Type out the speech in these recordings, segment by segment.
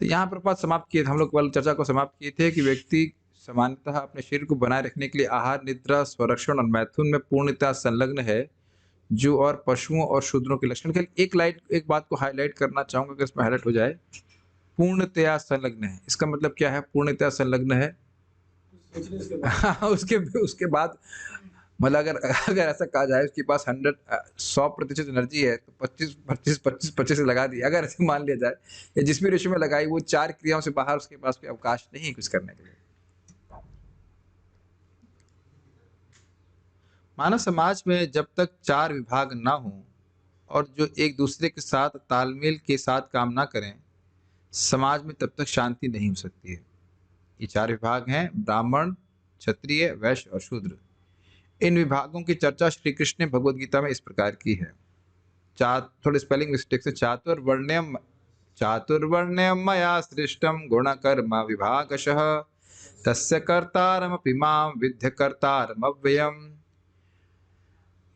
तो यहाँ पर बात समाप्त किए थे, हम लोग कल चर्चा को समाप्त किए थे कि व्यक्ति सामान्यतः अपने शरीर को बनाए रखने के लिए आहार, निद्रा, स्वरक्षण और मैथुन में पूर्णतः संलग्न है, जो और पशुओं और शूद्रों के लक्षण के एक बात को हाइलाइट करना चाहूँगा, अगर इसमें हाइलाइट हो जाए, पूर्णतया संलग्न है। इसका मतलब क्या है पूर्णतया संलग्न है? सोचने उसके बाद हाँ, उसके उसके बाद मतलब अगर अगर ऐसा कहा जाए उसके पास 100% एनर्जी है तो 25 लगा दी, अगर ऐसे मान लिया जाए या जिस भी रेशियो में लगाई, वो 4 क्रियाओं से बाहर उसके पास कोई अवकाश नहीं है कुछ करने के लिए। मानव समाज में जब तक 4 विभाग ना हों और जो एक दूसरे के साथ तालमेल के साथ काम ना करें, समाज में तब तक शांति नहीं हो सकती है। ये 4 विभाग हैं ब्राह्मण, क्षत्रिय, वैश्य और शूद्र। इन विभागों की चर्चा श्री कृष्ण ने भगवद गीता में इस प्रकार की है। थोड़े स्पेलिंग मिस्टेक से चातुर्वर्ण्यम मया सृष्टम गुणकर्म विभागशः तस्य कर्तारमपि मां विद्य कर्तारमव्ययम्।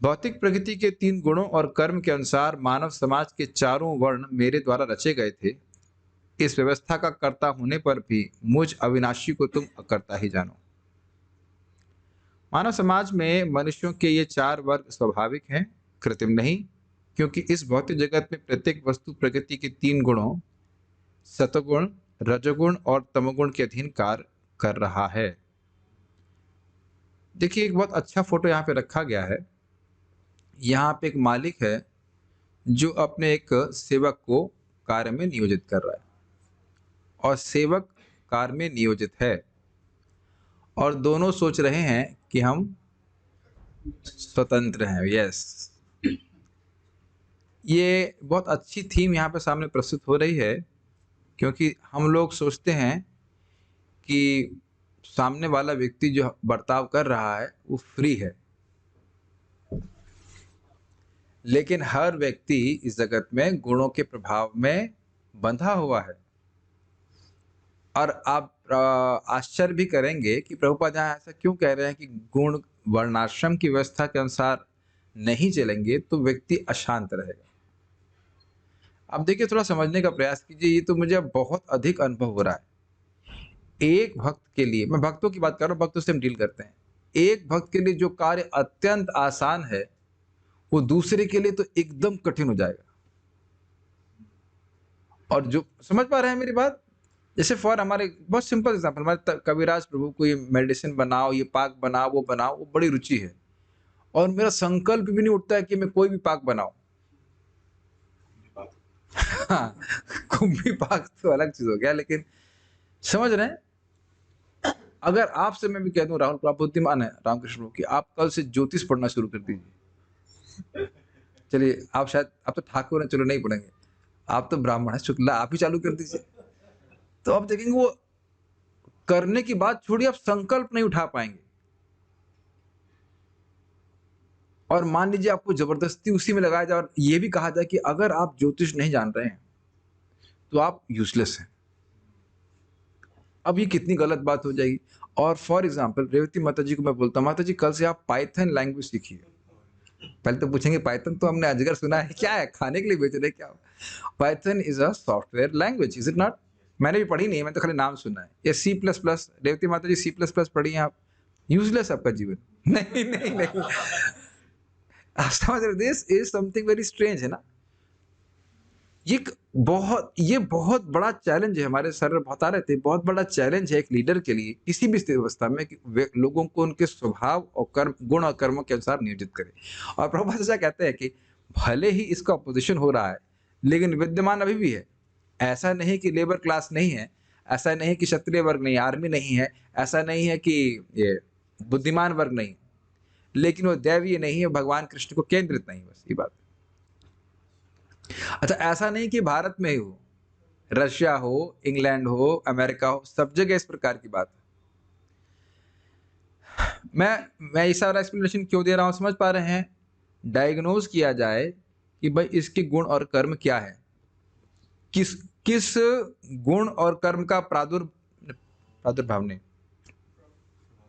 भौतिक प्रकृति के 3 गुणों और कर्म के अनुसार मानव समाज के चारों वर्ण मेरे द्वारा रचे गए थे। इस व्यवस्था का कर्ता होने पर भी मुझ अविनाशी को तुम अकर्ता ही जानो। मानव समाज में मनुष्यों के ये 4 वर्ग स्वाभाविक हैं, कृत्रिम नहीं, क्योंकि इस भौतिक जगत में प्रत्येक वस्तु प्रकृति के 3 गुणों सतगुण, रजोगुण और तमोगुण के अधीन कार्य कर रहा है। देखिए एक बहुत अच्छा फोटो यहाँ पे रखा गया है। यहाँ पे एक मालिक है जो अपने एक सेवक को कार्य में नियोजित कर रहा है और सेवक कार्य में नियोजित है और दोनों सोच रहे हैं कि हम स्वतंत्र हैं। यस, ये बहुत अच्छी थीम यहाँ पे सामने प्रस्तुत हो रही है, क्योंकि हम लोग सोचते हैं कि सामने वाला व्यक्ति जो बर्ताव कर रहा है वो फ्री है, लेकिन हर व्यक्ति इस जगत में गुणों के प्रभाव में बंधा हुआ है। और आप आश्चर्य भी करेंगे कि प्रभुपाद यहाँ ऐसा क्यों कह रहे हैं कि गुण वर्णाश्रम की व्यवस्था के अनुसार नहीं चलेंगे तो व्यक्ति अशांत रहेगा। अब देखिए थोड़ा समझने का प्रयास कीजिए, ये तो मुझे अब बहुत अधिक अनुभव हो रहा है। एक भक्त के लिए, मैं भक्तों की बात कर रहा हूँ, भक्तों से हम डील करते हैं, एक भक्त के लिए जो कार्य अत्यंत आसान है वो दूसरे के लिए तो एकदम कठिन हो जाएगा। और जो समझ पा रहे हैं मेरी बात, जैसे फॉर हमारे बहुत सिंपल एग्जांपल, हमारे कविराज प्रभु को ये मेडिसिन बनाओ, ये पाक बनाओ, वो बनाओ, वो बड़ी रुचि है और मेरा संकल्प भी नहीं उठता है कि मैं कोई भी पाक बनाऊं। हाँ, कुंभी पाक तो अलग चीज हो गया, लेकिन समझ रहे हैं। अगर आपसे मैं भी कह दूं राहुल, आप बुद्धिमान है रामकृष्ण प्रभु की, आप कल से ज्योतिष पढ़ना शुरू कर दीजिए। चलिए आप तो ठाकुर हैं, चलो नहीं पढ़ेंगे, आप तो ब्राह्मण है, शुक्ला, आप ही चालू कर दीजिए। तो आप देखेंगे वो करने की बात छोड़िए, आप संकल्प नहीं उठा पाएंगे। और मान लीजिए आपको जबरदस्ती उसी में लगाया जाए और ये भी कहा जाए कि अगर आप ज्योतिष नहीं जान रहे हैं तो आप यूजलेस हैं। अब ये कितनी गलत बात हो जाएगी। और फॉर एग्जाम्पल रेवती माता जी को मैं बोलता हूँ, माता जी कल से आप पाइथन लैंग्वेज सीखिए। पहले तो पूछेंगे पाइथन तो हमने अजगर सुना है, क्या है, खाने के लिए बेच रहे क्या? Python is a software language, is it not? मैंने भी पढ़ी नहीं है, मैं तो खाली नाम सुना है। ये C++, रेवती माता जी C++ पढ़ी हैं आप, यूजलेस आपका जीवन। नहीं नहीं नहीं, आप समझ रहे, this is something very strange है ना। ये बहुत बड़ा चैलेंज है, हमारे सर बता रहे थे, बहुत बड़ा चैलेंज है एक लीडर के लिए किसी भी स्थिति अवस्था में कि लोगों को उनके स्वभाव और कर्म, गुण और कर्मों के अनुसार नियोजित करे। और प्रभुपाद ऐसा कहते हैं कि भले ही इसका अपोजिशन हो रहा है लेकिन विद्यमान अभी भी है। ऐसा नहीं कि लेबर क्लास नहीं है, ऐसा नहीं कि क्षत्रिय वर्ग नहीं, आर्मी नहीं है, ऐसा नहीं है कि ये बुद्धिमान वर्ग नहीं, लेकिन वो दैवीय नहीं है, भगवान कृष्ण को केंद्रित नहीं, बस ये बात। अच्छा, ऐसा नहीं कि भारत में ही हो, रशिया हो, इंग्लैंड हो, अमेरिका हो, सब जगह इस प्रकार की बात है। मैं ये सारा एक्सप्लेनेशन क्यों दे रहा हूं, समझ पा रहे हैं? डायग्नोज किया जाए कि भाई इसके गुण और कर्म क्या है, किस किस गुण और कर्म का प्रादुर्भाव नहीं,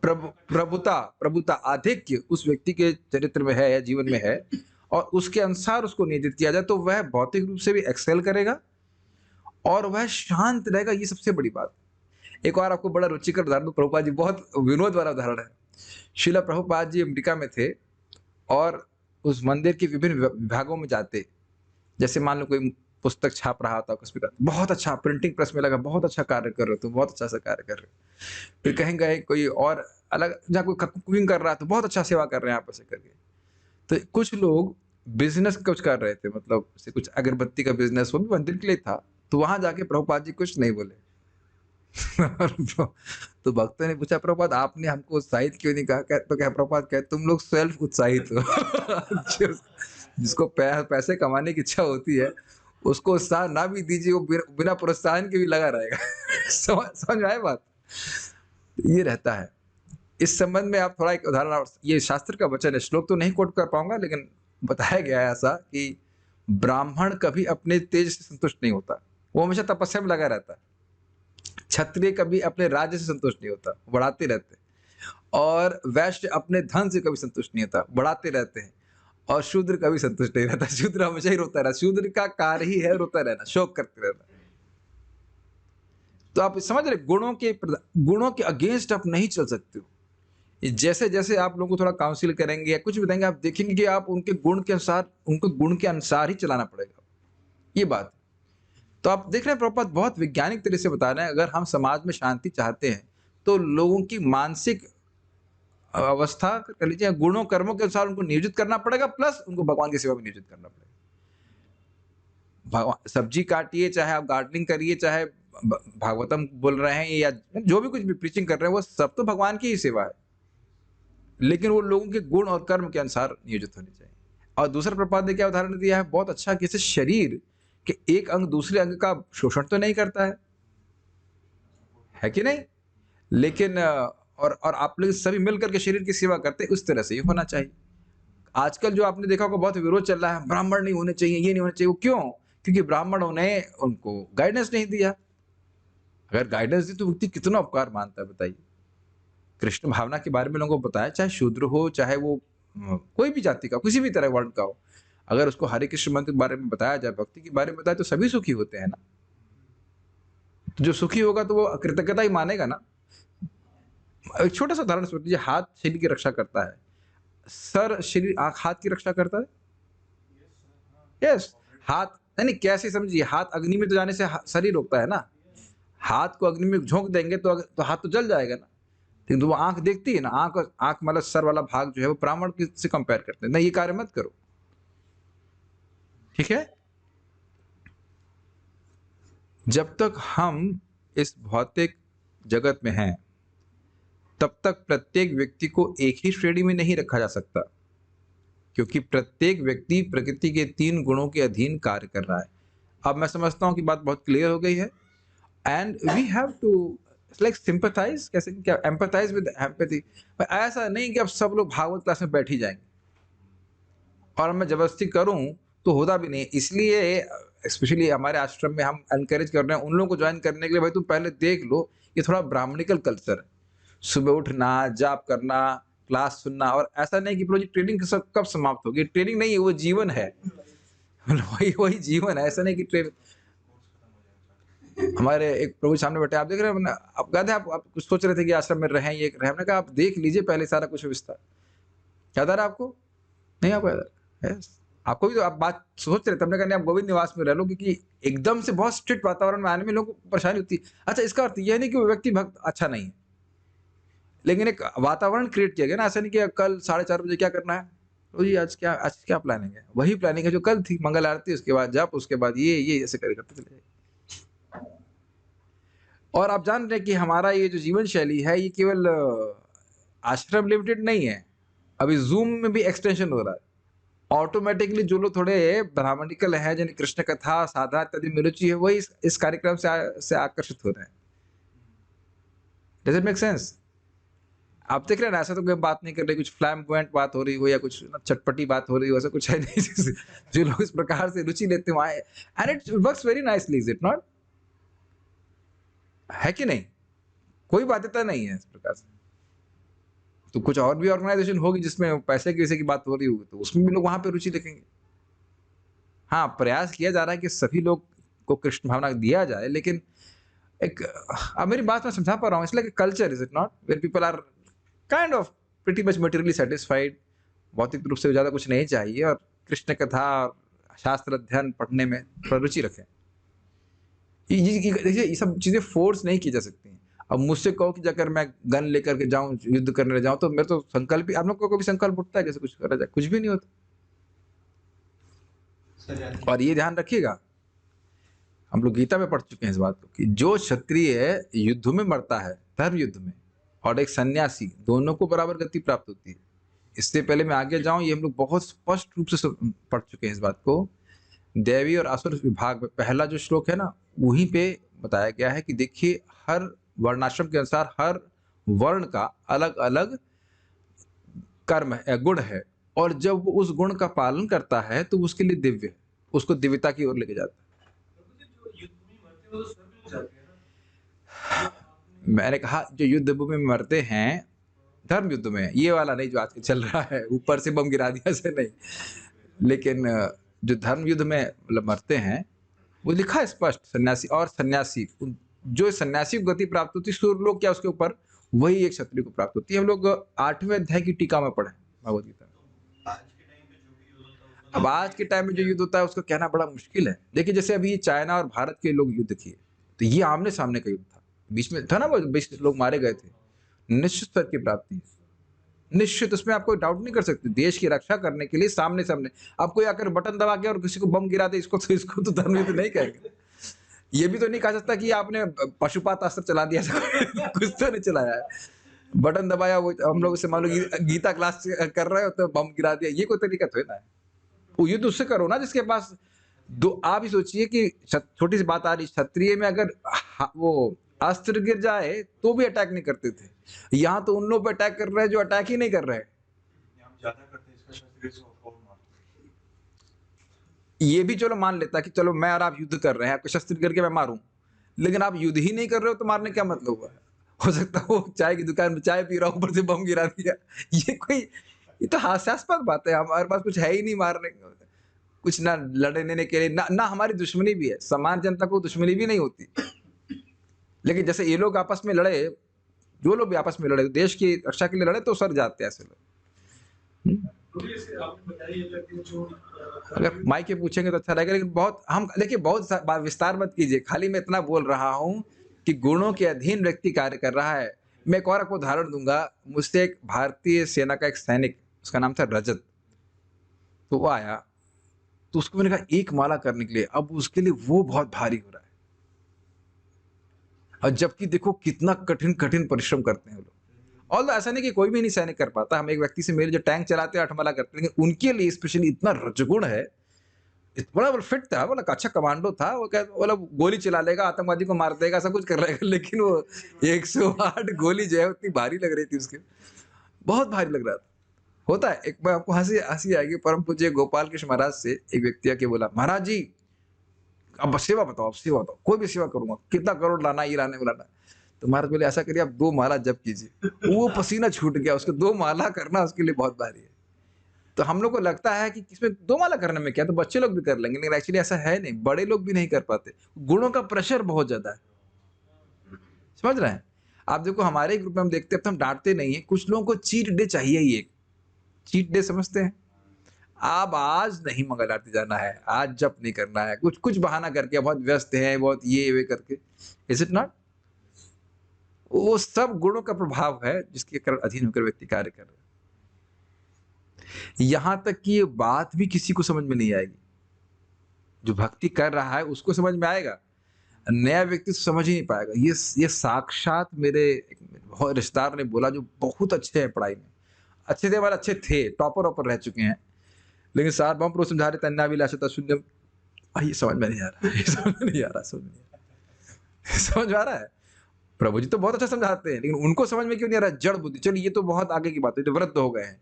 प्रभुता प्रभुता आधिक्य उस व्यक्ति के चरित्र में है या जीवन में है, और उसके अनुसार उसको नियोजित किया जाए तो वह भौतिक रूप से भी एक्सेल करेगा और वह शांत रहेगा, ये सबसे बड़ी बात। एक और आपको बड़ा रुचिकर उदाहरण दूँ, प्रभुपाद जी बहुत विनोद वाला उदाहरण है। श्रील प्रभुपाद जी अमेरिका में थे और उस मंदिर के विभिन्न विभागों में जाते। जैसे मान लो कोई पुस्तक छाप रहा था कुछ भी, बहुत अच्छा प्रिंटिंग प्रेस में लगा, बहुत अच्छा कार्य कर रहे हो तुम, बहुत अच्छा सा कार्य कर रहे हो। फिर कहीं गए कोई और अलग जहाँ कोई कुकिंग कर रहा है तो बहुत अच्छा सेवा कर रहे हैं आप ऐसे करके। तो कुछ लोग बिजनेस कुछ कर रहे थे, मतलब जैसे कुछ अगरबत्ती का बिजनेस, वो भी मंदिर के लिए था। तो वहां जाके प्रभुपाद जी कुछ नहीं बोले। तो भक्तों ने पूछा, प्रभुपाद आपने हमको उत्साहित क्यों नहीं कहा? तो क्या प्रभुपाद कहते, तुम लोग सेल्फ उत्साहित हो। जिसको पैसे कमाने की इच्छा होती है उसको उत्साह ना भी दीजिए, वो बिना प्रोत्साहन के भी लगा रहेगा। समझ में आए बात? ये रहता है। इस संबंध में आप थोड़ा एक उदाहरण, ये शास्त्र का वचन है, श्लोक तो नहीं कोट कर पाऊंगा, लेकिन बताया गया है ऐसा कि ब्राह्मण कभी अपने तेज से संतुष्ट नहीं होता, वो हमेशा तपस्या में लगा रहता है। क्षत्रिय कभी अपने राज्य से संतुष्ट नहीं होता, बढ़ाते रहते हैं। और वैश्य अपने धन से कभी संतुष्ट नहीं होता, बढ़ाते रहते हैं। और शूद्र कभी संतुष्ट नहीं रहता, शूद्र हमेशा ही रोता रहता। शूद्र का कार्य ही है रोता रहना, शोक करते रहना। तो आप समझ रहे, गुणों के अगेंस्ट आप नहीं चल सकते हो। जैसे जैसे आप लोगों को थोड़ा काउंसिल करेंगे या कुछ भी बताएंगे, आप देखेंगे कि आप उनके गुण के अनुसार, उनको गुण के अनुसार ही चलाना पड़ेगा। ये बात। तो आप देख रहे हैं प्रभुपाद बहुत वैज्ञानिक तरह से बता रहे हैं, अगर हम समाज में शांति चाहते हैं तो लोगों की मानसिक अवस्था कर लीजिए, गुणों कर्मों के अनुसार उनको नियोजित करना पड़ेगा, प्लस उनको भगवान की सेवा में नियोजित करना पड़ेगा। भगवान सब्जी काटिए, चाहे आप गार्डनिंग करिए, चाहे भागवतम बोल रहे हैं या जो भी कुछ भी प्रीचिंग कर रहे हैं, वो सब तो भगवान की ही सेवा है, लेकिन वो लोगों के गुण और कर्म के अनुसार नियोजित होनी चाहिए। और दूसरा प्रपाद ने क्या उदाहरण दिया है बहुत अच्छा, कि शरीर के एक अंग दूसरे अंग का शोषण तो नहीं करता है कि नहीं? लेकिन और आप लोग सभी मिलकर के शरीर की सेवा करते हैं, उस तरह से ये होना चाहिए। आजकल जो आपने देखा होगा बहुत विरोध चल रहा है, ब्राह्मण नहीं होने चाहिए, ये नहीं होना चाहिए। वो क्यों? क्योंकि ब्राह्मणों ने उनको गाइडेंस नहीं दिया। अगर गाइडेंस दी तो व्यक्ति कितना उपकार मानता है बताइए। कृष्ण भावना के बारे में लोगों को बताया, चाहे शूद्र हो, चाहे वो कोई भी जाति का, किसी भी तरह वर्ण का हो, अगर उसको हरे कृष्ण मंत्र के बारे में बताया जाए, भक्ति के बारे में बताया, तो सभी सुखी होते हैं ना। तो जो सुखी होगा तो वो कृतज्ञता ही मानेगा ना। एक छोटा सा उदाहरण सोच लीजिए, हाथ शरीर की रक्षा करता है, सर शरीर हाथ की रक्षा करता है। यस, हाथ नहीं, कैसे समझिए, हाथ अग्नि में तो जाने से शरीर रोकता है ना। हाथ को अग्नि में झोंक देंगे तो हाथ तो जल जाएगा ना। लेकिन वो आंख देखती है ना, आंख आंख मतलब सर वाला भाग जो है वो ब्राह्मण से कंपेयर करते हैं, नहीं ये कार्य मत करो, ठीक है। जब तक हम इस भौतिक जगत में हैं तब तक प्रत्येक व्यक्ति को एक ही श्रेणी में नहीं रखा जा सकता, क्योंकि प्रत्येक व्यक्ति प्रकृति के 3 गुणों के अधीन कार्य कर रहा है। अब मैं समझता हूं कि बात बहुत क्लियर हो गई है। And we have to like sympathise, कैसे क्या, एम्पैथाइज विद एम्पैथी। ऐसा नहीं कि अब सब लोग भागवत क्लास में बैठ ही जाएंगे और मैं जबरदस्ती करूं तो होता भी नहीं। इसलिए स्पेशली हमारे आश्रम में हम एनकरेज कर रहे हैं उन लोगों को ज्वाइन करने के लिए, भाई तुम पहले देख लो, ये थोड़ा ब्राह्मणिकल कल्चर है। सुबह उठना, जाप करना, क्लास सुनना, और ऐसा नहीं कि प्रोजेक्ट ट्रेनिंग कब समाप्त होगी। ट्रेनिंग नहीं है, वो जीवन है। वही वही जीवन है, ऐसा नहीं कि ट्रेनिंग। हमारे एक प्रभु सामने बैठे, आप देख रहे हैं, आप कहते हैं आप कुछ सोच रहे थे कि आश्रम में रहें, ये रहें, हमने कहा आप देख लीजिए पहले सारा कुछ विस्तार। याद आ रहा है आपको? नहीं आपको याद है? आपको भी तो आप बात सोच रहे थे, हमने कहा नहीं आप गोविंद निवास में रह लो, क्योंकि एकदम से बहुत स्ट्रिक्ट वातावरण में आने में लोगों को परेशानी होती है। अच्छा, इसका अर्थ यह नहीं कि वो व्यक्ति भक्त अच्छा नहीं है, लेकिन एक वातावरण क्रिएट किया गया ना। ऐसा नहीं कि कल 4:30 बजे क्या करना है, तो जी आज क्या प्लानिंग है, वही प्लानिंग है जो कल थी, मंगल आरती, उसके बाद जप, उसके बाद ये ऐसे करते चले। और आप जान रहे हैं कि हमारा ये जो जीवन शैली है ये केवल आश्रम लिमिटेड नहीं है, अभी जूम में भी एक्सटेंशन हो रहा है। ऑटोमेटिकली जो लोग थोड़े ब्राह्मणिकल हैं, जिन्हें कृष्ण कथा साधना इत्यादि में रुचि है, वही इस कार्यक्रम से आकर्षित हो रहे हैं। Does it make sense? आप देख रहे हैं ना, ऐसा तो कोई बात नहीं कर रहे, कुछ फ्लैम्बॉयंट बात हो रही हो या कुछ चटपटी बात हो रही हो, ऐसा कुछ है नहीं। जो लोग इस प्रकार से रुचि लेते हैं and it works very nicely, is it not? है कि नहीं? कोई बाध्यता नहीं है इस प्रकार से। तो कुछ और भी ऑर्गेनाइजेशन होगी जिसमें पैसे की की बात हो रही होगी, तो उसमें भी लोग वहां पे रुचि देखेंगे। हाँ, प्रयास किया जा रहा है कि सभी लोग को कृष्ण भावना दिया जाए, लेकिन एक अब मेरी बात मैं समझा पा रहा हूँ, इसलिए culture is it not where people are kind of pretty much materially satisfied, भौतिक रूप से ज़्यादा कुछ नहीं चाहिए, और कृष्ण कथा और शास्त्र अध्ययन पढ़ने में थोड़ा रुचि रखें। देखिए ये सब चीज़ें फोर्स नहीं की जा सकती हैं। अब मुझसे कहो कि अगर मैं गन लेकर के जाऊँ, युद्ध करने जाऊँ, तो मेरा तो संकल्प ही, आप लोग को कभी संकल्प उठता है कैसे कुछ करा जाए? कुछ भी नहीं होता। और ये ध्यान रखिएगा, हम लोग गीता में पढ़ चुके हैं इस बात को, कि जो क्षत्रिय युद्ध में मरता है, धर्म युद्ध में, और एक सन्यासी, दोनों को बराबर गति प्राप्त होती है। इससे पहले मैं आगे जाऊं, ये हम लोग बहुत स्पष्ट रूप से पढ़ चुके हैं इस बात को। दैवी और आसुर विभाग में पहला जो श्लोक है ना, वहीं पे बताया गया है कि देखिए, हर वर्णाश्रम के अनुसार हर वर्ण का अलग अलग कर्म है, गुण है, और जब वो उस गुण का पालन करता है तो उसके लिए दिव्य है, उसको दिव्यता की ओर लेके जाता है। जो युद्ध में मरते हैं वो तो स्वर्ग में जाते हैं ना। मैंने कहा जो युद्ध भूमि में मरते हैं धर्म युद्ध में, ये वाला नहीं जो आज के चल रहा है, ऊपर से बम गिरा दिया से नहीं, लेकिन जो धर्म युद्ध में मतलब मरते हैं, वो लिखा है स्पष्ट, सन्यासी और सन्यासी, जो सन्यासी को गति प्राप्त होती है सूर्यलोक क्या उसके ऊपर, वही एक क्षत्रिय को प्राप्त होती है। हम लोग 8वें अध्याय की टीका में पढ़े भगवत गीता में। अब आज के टाइम में जो युद्ध होता है उसको कहना बड़ा मुश्किल है। देखिए जैसे अभी चाइना और भारत के लोग युद्ध किए, तो ये आमने सामने का युद्ध था, बीच में था ना, वो 20 लोग मारे गए थे, निश्चित स्तर की प्राप्ति है, निश्चित, उसमें आप कोई डाउट नहीं कर सकते। देश की रक्षा करने के लिए सामने सामने, आप कोई आकर बटन दबा के और किसी को बम गिरा दे, इसको तो धर्म युद्ध नहीं कहेंगे। ये भी तो नहीं कहा सकता कि आपने पशुपात अस्त्र चला दिया, कुछ तो नहीं चलाया है, बटन दबाया, वो हम लोग से मान लो गीता क्लास कर रहे हो तो बम गिरा दिया, ये कोई तरीका थोड़ी ना है। वो युद्ध उससे करो ना जिसके पास दो, आप ही सोचिए कि छोटी सी बात आ रही, क्षत्रिय में अगर वो अस्त्र गिर जाए तो भी अटैक नहीं करते थे, यहाँ तो उन लोग पे अटैक कर रहे हैं जो अटैक ही नहीं कर रहे हैं। ये भी चलो मान लेता कि चलो मैं और आप युद्ध कर रहे हैं, आपको शस्त्र करके मैं मारूं, लेकिन आप युद्ध ही नहीं कर रहे हो तो मारने क्या मतलब हुआ है? हो सकता है वो चाय की दुकान में चाय पी रहा हूं, ऊपर से बम गिरा दिया, ये तो हास्यास्पद बात है। हमारे पास कुछ है ही नहीं मारने को, कुछ ना लड़ने के लिए, ना हमारी दुश्मनी भी है, सामान्य जनता को दुश्मनी भी नहीं होती, लेकिन जैसे ये लोग आपस में लड़े, जो लोग भी आपस में लड़े, देश की रक्षा के लिए लड़े, तो सर जाते हैं ऐसे लोग। अगर माइक पे पूछेंगे तो अच्छा रहेगा, लेकिन बहुत हम देखिए, बहुत विस्तार मत कीजिए, खाली मैं इतना बोल रहा हूँ कि गुणों के अधीन व्यक्ति कार्य कर रहा है। मैं एक और आपको उदाहरण दूंगा, मुझसे एक भारतीय सेना का एक सैनिक, उसका नाम था रजत, तो वो आया, तो उसको मैंने कहा एक माला करने के लिए, अब उसके लिए वो बहुत भारी हो रहा है, और जबकि देखो कितना कठिन कठिन परिश्रम करते हैं वो लोग। और ऐसा नहीं कि कोई भी नहीं सैनिक कर पाता, हम एक व्यक्ति से मिले जो टैंक चलाते हैं, 8 माला करते हैं, लेकिन उनके लिए स्पेशली इतना रजगुण है, बड़ा फिट था, बोला अच्छा कमांडो था, वो क्या बोला, गोली चला लेगा, आतंकवादी को मार देगा, सब कुछ कर लेगा, लेकिन वो 108 गोली जो है उतनी भारी लग रही थी उसके, बहुत भारी लग रहा था। होता है, एक बार आपको हंसी हंसी आएगी, परम पूज्य गोपाल कृष्ण महाराज से एक व्यक्ति आके बोला, महाराज जी अब सेवा बताओ, अब सेवा बताओ, कोई भी सेवा करूंगा, कितना करोड़ लाना, ये लाने वाला। तो महाराज बोले ऐसा करिए, आप 2 माला जप कीजिए। वो पसीना छूट गया, उसको 2 माला करना उसके लिए बहुत भारी है। तो हम लोग को लगता है कि इसमें 2 माला करने में क्या, तो बच्चे लोग भी कर लेंगे, लेकिन एक्चुअली ऐसा है नहीं, बड़े लोग भी नहीं कर पाते, गुणों का प्रेशर बहुत ज्यादा है, समझ रहे हैं? आप देखो हमारे ग्रुप में हम देखते हैं, तो हम डांटते नहीं है, कुछ लोगों को चीट डे चाहिए ही, एक चीट डे समझते हैं, आप आज नहीं मंगल आरती जाना है, आज जप नहीं करना है, कुछ कुछ बहाना करके, बहुत व्यस्त है, बहुत ये वे करके, इज इट नॉट? वो सब गुणों का प्रभाव है जिसके कारण अधीन होकर व्यक्ति कार्य कर रहा है। यहां तक कि ये बात भी किसी को समझ में नहीं आएगी, जो भक्ति कर रहा है उसको समझ में आएगा, नया व्यक्ति समझ ही नहीं पाएगा। ये साक्षात मेरे बहुत रिश्तेदार ने बोला, जो बहुत अच्छे हैं पढ़ाई में, अच्छे थे, वाले अच्छे थे, टॉपर वॉपर रह चुके हैं, लेकिन सार्वभौम पुरुष समझा रहे तन्नाभिलाषता शून्यम, ये समझ में नहीं आ रहा, ये समझ में नहीं आ रहा, समझ में आ रहा है? प्रभु जी तो बहुत अच्छा समझाते हैं, लेकिन उनको समझ में क्यों नहीं आ रहा? जड़ बुद्धि। चलिए ये तो बहुत आगे की बात है, तो वृद्ध हो गए हैं।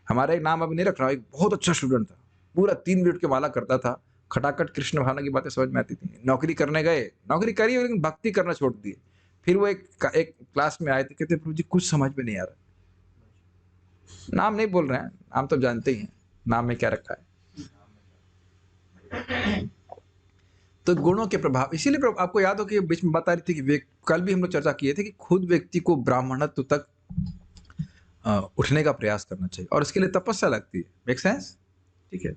हमारा एक नाम अभी नहीं रख रहा, एक बहुत अच्छा स्टूडेंट था, पूरा 3 मिनट के माला करता था, खटाखट कृष्ण भावना की बातें समझ में आती थी। नौकरी करने गए, नौकरी करी, लेकिन भक्ति करना छोड़ दिए। फिर वो एक क्लास में आए थे, कहते प्रभु जी कुछ समझ में नहीं आ रहा। नाम नहीं बोल रहे हैं, नाम तो जानते ही हैं, नाम में क्या रखा है। तो गुणों के प्रभाव, इसीलिए आपको याद हो कि बीच में बात आ रही थी कि कल भी हम लोग चर्चा किए थे कि खुद व्यक्ति को ब्राह्मणत्व तक उठने का प्रयास करना चाहिए और इसके लिए तपस्या लगती है। Make sense? ठीक है।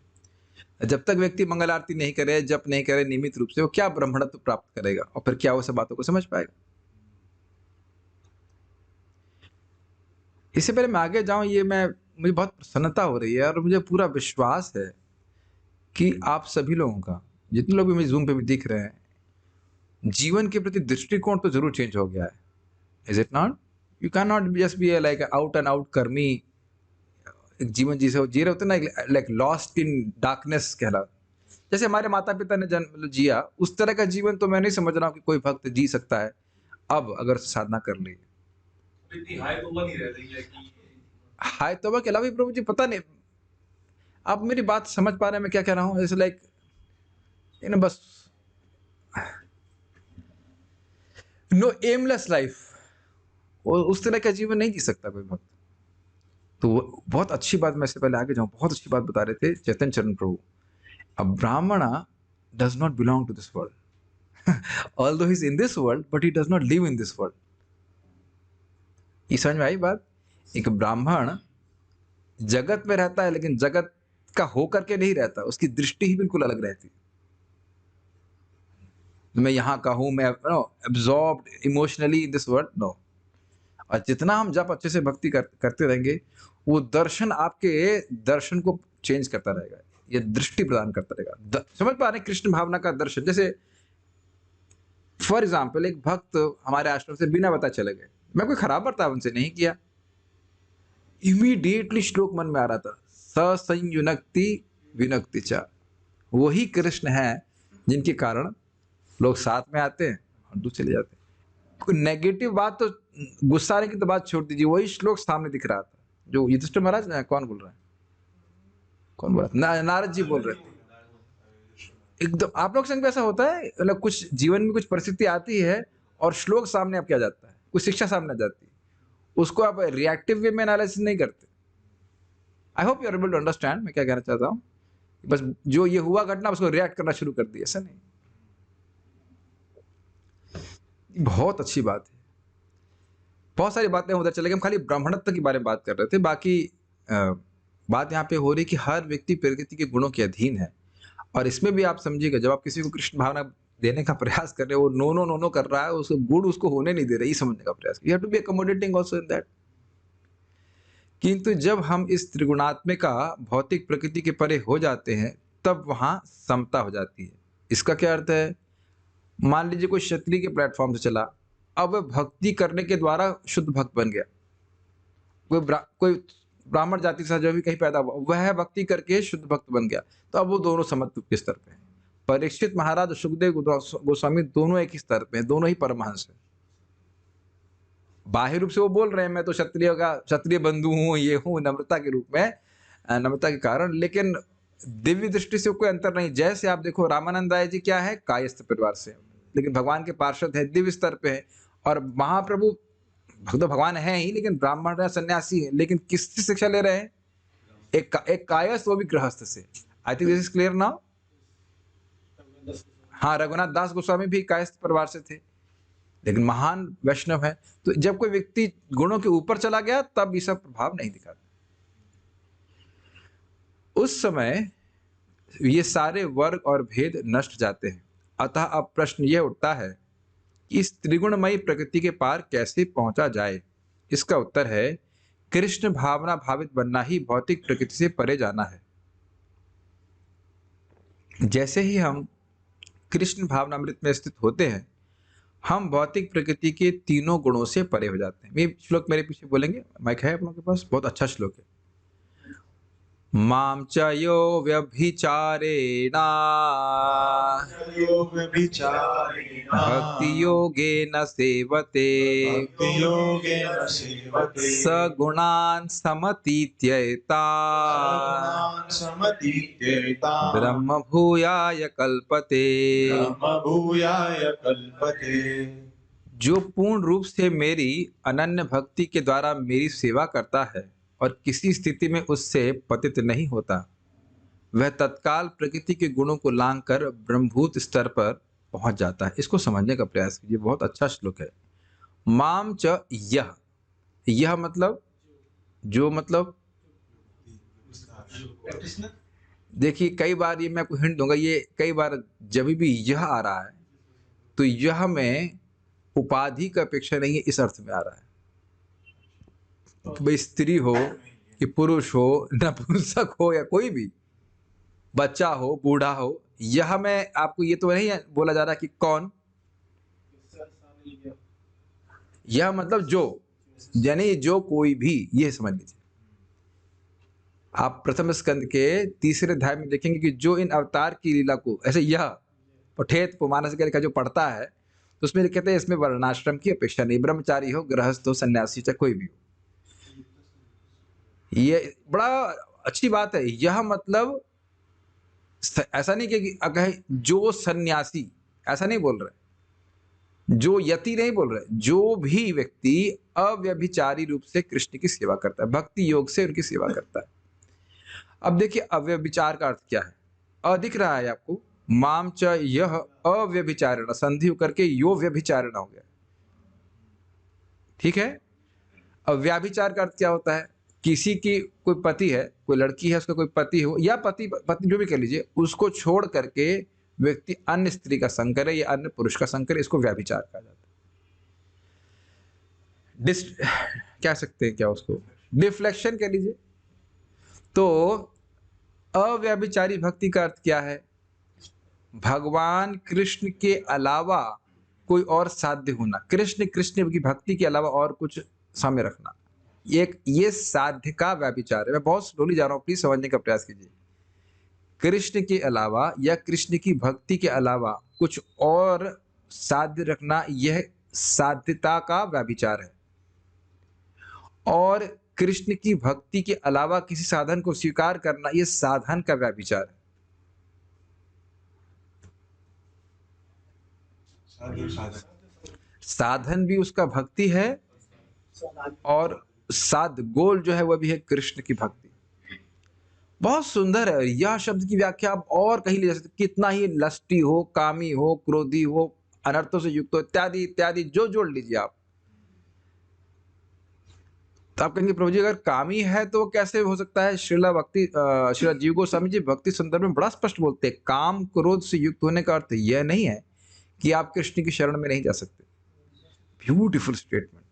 जब तक व्यक्ति मंगल आरती नहीं करे, जप नहीं करे नियमित रूप से, वो क्या ब्राह्मणत्व प्राप्त करेगा और फिर क्या वो सब बातों को समझ पाएगा? इससे पहले मैं आगे जाऊं, मुझे बहुत प्रसन्नता हो रही है और मुझे पूरा विश्वास है कि आप सभी लोगों का, जितने लोग भी मुझे जूम पे भी दिख रहे हैं, जीवन के प्रति दृष्टिकोण तो जरूर चेंज हो गया है। Is it not? You can not just be like out and out कर्मी। एक जीवन जी रहे होते ना, लाइक लॉस्ट इन डार्कनेस कहला। जैसे हमारे माता पिता ने जन्म जिया, उस तरह का जीवन तो मैं नहीं समझ रहा हूँ कि कोई भक्त जी सकता है अब, अगर साधना कर ली। इतनी हाई तो नहीं रह रही है कि हाय तोबा के अलावा भी प्रभु जी पता नहीं आप मेरी बात समझ पा रहे हैं मैं क्या कह रहा हूँ? जैसे लाइक बस नो एमलेस लाइफ, उस तरह का जीवन नहीं जी सकता कोई भक्त। तो बहुत अच्छी बात, मैं इससे पहले आगे जाऊं, बहुत अच्छी बात बता रहे थे चैतन्य चरण प्रभु। A Brahmana does not belong to this world. Although he's in this world, but he does not live in this world. ये समझ में आई बात? एक ब्राह्मण जगत में रहता है लेकिन जगत का होकर के नहीं रहता, उसकी दृष्टि ही बिल्कुल अलग रहती है। मैं यहाँ का हूं, मैं absorbed emotionally in this world, no. और जितना हम जब अच्छे से भक्ति करते रहेंगे, वो दर्शन आपके दर्शन को चेंज करता रहेगा, ये दृष्टि प्रदान करता रहेगा। समझ पा रहे हैं? कृष्ण भावना का दर्शन। जैसे फॉर एग्जाम्पल, एक भक्त हमारे आश्रम से बिना बताए चले गए, मैं कोई खराब बर्ताव उनसे नहीं किया, इमीडिएटली श्लोक मन में आ रहा था, ससंयुनक्ति विनक्ति चा। वही कृष्ण है जिनके कारण लोग साथ में आते हैं और दूर चले जाते हैं। कोई नेगेटिव बात तो, गुस्सा आने की तो बात छोड़ दीजिए, वही श्लोक सामने दिख रहा था जो युधिष्ठिर महाराज, कौन बोल रहा है, कौन बोल रहा है? नारद जी बोल रहे थे। एकदम आप लोग संग भी ऐसा होता है, मतलब कुछ जीवन में कुछ परिस्थिति आती है और श्लोक सामने आपके आ जाता है, कुछ शिक्षा सामने आ जाती है, उसको आप रिएक्टिव वे में एनालिसिस नहीं करते। I hope you are able to understand मैं क्या कहना चाहता हूँ। बस जो ये हुआ घटना, उसको रिएक्ट करना शुरू कर दिया, ऐसा नहीं। बहुत अच्छी बात है। बहुत सारी बातें उधर चले गए, हम खाली ब्राह्मणत्व के बारे में बात कर रहे थे। बाकी बात यहाँ पे हो रही कि हर व्यक्ति प्रकृति के गुणों के अधीन है। और इसमें भी आप समझिएगा, जब आप किसी को कृष्ण भावना देने का प्रयास कर रहे हो, वो नो नो नो नो कर रहा है, उसको गुण उसको होने नहीं दे रहे, ये समझने का प्रयास। You have to be accommodating also in that. किंतु जब हम इस त्रिगुणात्मिका भौतिक प्रकृति के परे हो जाते हैं, तब वहां समता हो जाती है। इसका क्या अर्थ है? मान लीजिए कोई क्षत्रिय के प्लेटफॉर्म से चला, अब वह भक्ति करने के द्वारा शुद्ध भक्त बन गया। कोई ब्राह्मण जाति से जो भी कहीं पैदा हुआ, वह भक्ति करके शुद्ध भक्त बन गया, तो अब वो दोनों समत्व के स्तर पे हैं। परीक्षित महाराज और सुखदेव गोस्वामी दोनों एक ही स्तर पे हैं, दोनों ही परमहंस हैं। बाह्य रूप से वो बोल रहे हैं मैं तो क्षत्रिय बंधु हूँ, ये हूँ, नम्रता के रूप में, नम्रता के कारण, लेकिन दिव्य दृष्टि से कोई अंतर नहीं। जैसे आप देखो, रामानंद राय जी क्या है, कायस्थ परिवार से, लेकिन भगवान के पार्षद है, दिव्य स्तर पे है। और महाप्रभु भगवान है ही, लेकिन ब्राह्मण है, सन्यासी है, लेकिन किससे शिक्षा ले रहे हैं? एक कायस्थ, वो भी गृहस्थ से। I think this is clear now. हाँ, रघुनाथ दास गोस्वामी भी कायस्थ परिवार से थे, लेकिन महान वैष्णव है। तो जब कोई व्यक्ति गुणों के ऊपर चला गया, तब ये सब प्रभाव नहीं दिखाता। उस समय ये सारे वर्ग और भेद नष्ट जाते हैं। अतः अब प्रश्न यह उठता है कि इस त्रिगुणमयी प्रकृति के पार कैसे पहुंचा जाए? इसका उत्तर है, कृष्ण भावना भावित बनना ही भौतिक प्रकृति से परे जाना है। जैसे ही हम कृष्ण भावनामृत में स्थित होते हैं, हम भौतिक प्रकृति के तीनों गुणों से परे हो जाते हैं। ये श्लोक मेरे पीछे बोलेंगे, माइक है आप लोगों के पास? बहुत अच्छा श्लोक है। माम च यो व्यभिचारेण भक्ति योगेन सेवते स गुणान् समतीत्येतान् ब्रह्म भूयाय कल्पते। जो पूर्ण रूप से मेरी अनन्य भक्ति के द्वारा मेरी सेवा करता है और किसी स्थिति में उससे पतित नहीं होता, वह तत्काल प्रकृति के गुणों को लांघ कर ब्रह्मभूत स्तर पर पहुंच जाता है। इसको समझने का प्रयास कीजिए, बहुत अच्छा श्लोक है। माम च यह मतलब जो, मतलब देखिए कई बार ये मैं आपको हिंट दूंगा, ये कई बार जब भी यह आ रहा है तो यह में उपाधि का अपेक्षा नहीं है, इस अर्थ में आ रहा है कि भाई स्त्री हो कि पुरुष हो, नपुंसक हो या कोई भी बच्चा हो, बूढ़ा हो, यह में आपको ये तो नहीं बोला जा रहा कि कौन, यह मतलब जो, यानी जो कोई भी, ये समझ लीजिए। आप प्रथम स्कंद के तीसरे अध्याय में देखेंगे कि जो इन अवतार की लीला को ऐसे यह पठेत पुमानस का जो पढ़ता है तो उसमें कहते हैं इसमें वर्णाश्रम की अपेक्षा नहीं, ब्रह्मचारी हो, गृहस्थ हो, सन्यासी, चाहे कोई भी हो। ये बड़ा अच्छी बात है। यह मतलब ऐसा नहीं कि जो सन्यासी, ऐसा नहीं बोल रहे, जो यति नहीं बोल रहे, जो भी व्यक्ति अव्यभिचारी रूप से कृष्ण की सेवा करता है, भक्ति योग से उनकी सेवा करता है। अब देखिए अव्यभिचार का अर्थ क्या है, दिख रहा है आपको, माम च यह अव्यभिचारण, संधि करके यो व्यभिचारण हो गया, ठीक है। अव्याभिचार का अर्थ क्या होता है, किसी की कोई पति है, कोई लड़की है, उसका कोई पति हो या पति जो भी कह लीजिए, उसको छोड़ करके व्यक्ति अन्य स्त्री का संग करे या अन्य पुरुष का संग करे, इसको व्याभिचार कहा जाता है। कह सकते हैं क्या उसको, डिफ्लेक्शन कह लीजिए। तो अव्यभिचारी भक्ति का अर्थ क्या है, भगवान कृष्ण के अलावा कोई और साध्य होना, कृष्ण की भक्ति के अलावा और कुछ सामने रखना, ये साध्य का व्याभिचार है। मैं बहुत स्लोली जा रहा हूं, प्लीज समझने का प्रयास कीजिए। कृष्ण के अलावा या कृष्ण की भक्ति के अलावा कुछ और साध्य रखना, यह साध्यता का व्याभिचार है। और कृष्ण की भक्ति के अलावा किसी साधन को स्वीकार करना, यह साधन का व्याभिचार है। साधन भी उसका भक्ति है और साध गोल जो है वह भी है कृष्ण की भक्ति। बहुत सुंदर है। यह शब्द की व्याख्या आप और कहीं ले जा सकते, कितना ही लस्टी हो, कामी हो, क्रोधी हो, अनर्थों से युक्त हो, इत्यादि इत्यादि जो जोड़ लीजिए आप। तो आप कहेंगे प्रभु जी अगर कामी है तो कैसे हो सकता है, श्रीला जीव गोस्वामी जी भक्ति संदर्भ में बड़ा स्पष्ट बोलते हैं, काम क्रोध से युक्त होने का अर्थ यह नहीं है कि आप कृष्ण की शरण में नहीं जा सकते। Beautiful statement.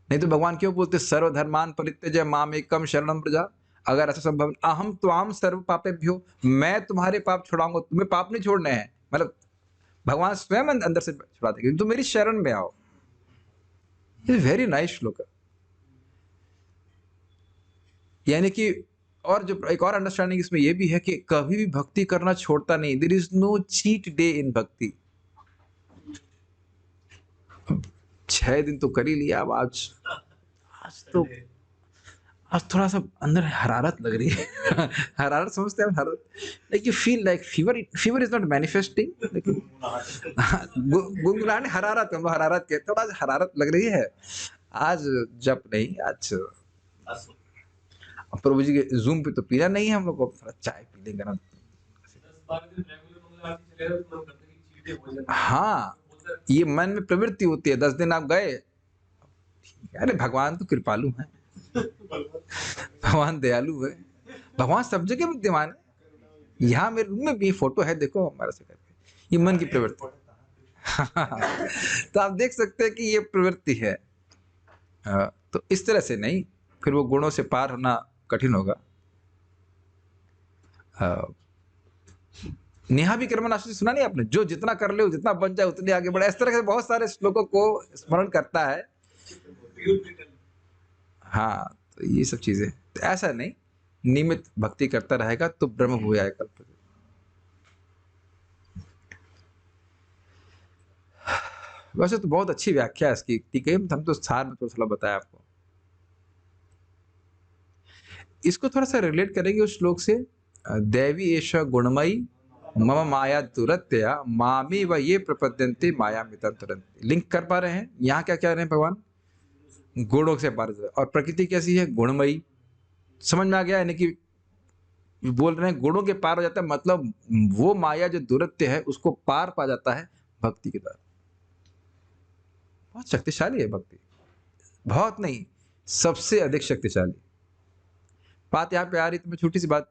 नहीं तो भगवान क्यों बोलते सर्वधर्मान परित्यज्य मामेकम शरणं व्रज, अगर ऐसा संभव, अहम त्वाम सर्व पापेभ्यो, मैं तुम्हारे पाप छुड़ाऊंगा, तुम्हें पाप नहीं छोड़ने हैं, मतलब भगवान स्वयं अंदर से छुड़ा देंगे, तुम मेरी शरण में आओ। वेरी नाइस श्लोक है। यानी कि और जो एक और अंडरस्टैंडिंग इसमें यह भी है कि कभी भी भक्ति करना छोड़ता नहीं, there is no cheat day in bhakti. 6 दिन तो कर ही लिया, अब आज थोड़ा सा अंदर हरारत लग रही है। हरारत समझते हैं हरारत, like you feel like fever is not manifesting, लेकिन गुनगुनाने हरारत, हम हरारत कहते हैं, आज हरारत लग रही है। आज जब नहीं, आज प्रभु जी के जूम पे तो पीना नहीं है हम लोग को, थोड़ा चाय पी लेंगे ना। हाँ, ये मन में प्रवृत्ति होती है। 10 दिन आप गए, अरे भगवान तो कृपालु है, भगवान दयालु है, भगवान सब जगह विद्यमान है। यहाँ मेरे रूम में भी फोटो है, देखो हमारा से करके, ये मन की प्रवृत्ति। तो आप देख सकते हैं कि ये प्रवृत्ति है। तो इस तरह से नहीं, फिर वो गुणों से पार होना कठिन होगा। नेहा भी कर्मनाशि सुना नहीं आपने, जो जितना कर ले जितना बन जाए उतने आगे बढ़े, इस तरह से बहुत सारे श्लोकों को स्मरण करता है। हाँ, तो ये सब चीजें, तो ऐसा नहीं, नियमित भक्ति करता रहेगा तो ब्रह्म हुआ है कल्प। वैसे तो बहुत अच्छी व्याख्या है इसकी, ठीक है, हम तो सार में थोड़ा बताया आपको। इसको थोड़ा सा रिलेट करेंगे उस श्लोक से, देवी एष गुणमयी मम माया दुरत्या मामी व ये प्रपद्यन्ते माया मितंतरन्ते। लिंक कर पा रहे हैं यहाँ क्या कह रहे हैं भगवान, गुणों से पार, और प्रकृति कैसी है, गुणमयी। समझ में आ गया, यानी कि बोल रहे हैं गुणों के पार हो जाता है, मतलब वो माया जो दुरत्य है उसको पार पा जाता है भक्ति के द्वारा। बहुत शक्तिशाली है भक्ति, बहुत नहीं, सबसे अधिक शक्तिशाली। बात यहाँ पे आ रही तो मैं छोटी सी बात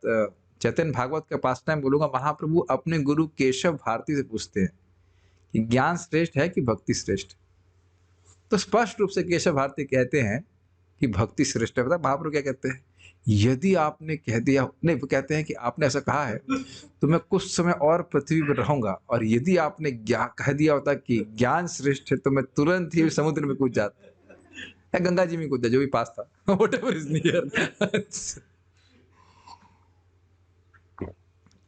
चैतन्य भागवत का पास टाइम बोलूंगा। महाप्रभु अपने गुरु केशव भारती से पूछते हैं कि ज्ञान श्रेष्ठ है कि भक्ति श्रेष्ठ? तो स्पष्ट रूप से केशव भारती कहते हैं कि भक्ति श्रेष्ठ है। पता है महाप्रभु क्या कहते हैं? यदि आपने कह दिया, नहीं वो कहते हैं कि आपने ऐसा कहा है तो मैं कुछ समय और पृथ्वी पर रहूंगा, और यदि आपने कह दिया होता कि ज्ञान श्रेष्ठ है तो मैं तुरंत ही समुद्र में कूद जाता, या गंगा जी में कूद जाता, जो भी पास था व्हाटएवर इज नियर।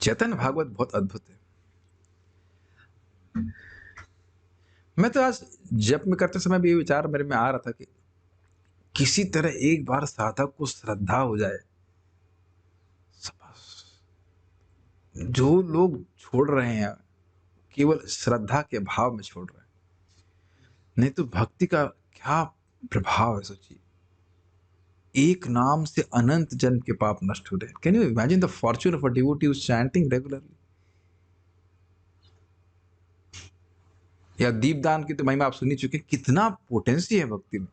चैतन्य भागवत बहुत अद्भुत है। मैं तो आज जप में करते समय भी ये विचार मेरे में आ रहा था कि किसी तरह एक बार साधक को श्रद्धा हो जाए। जो लोग छोड़ रहे हैं केवल श्रद्धा के भाव में छोड़ रहे हैं, नहीं तो भक्ति का क्या प्रभाव है सोचिए। एक नाम से अनंत जन्म के पाप नष्ट हो रहे हैं। Can you imagine the Fortune of a devotee who is chanting regularly? या दीपदान की तो महिमा आप सुन ही चुके, कितना पोटेंसी है भक्ति में।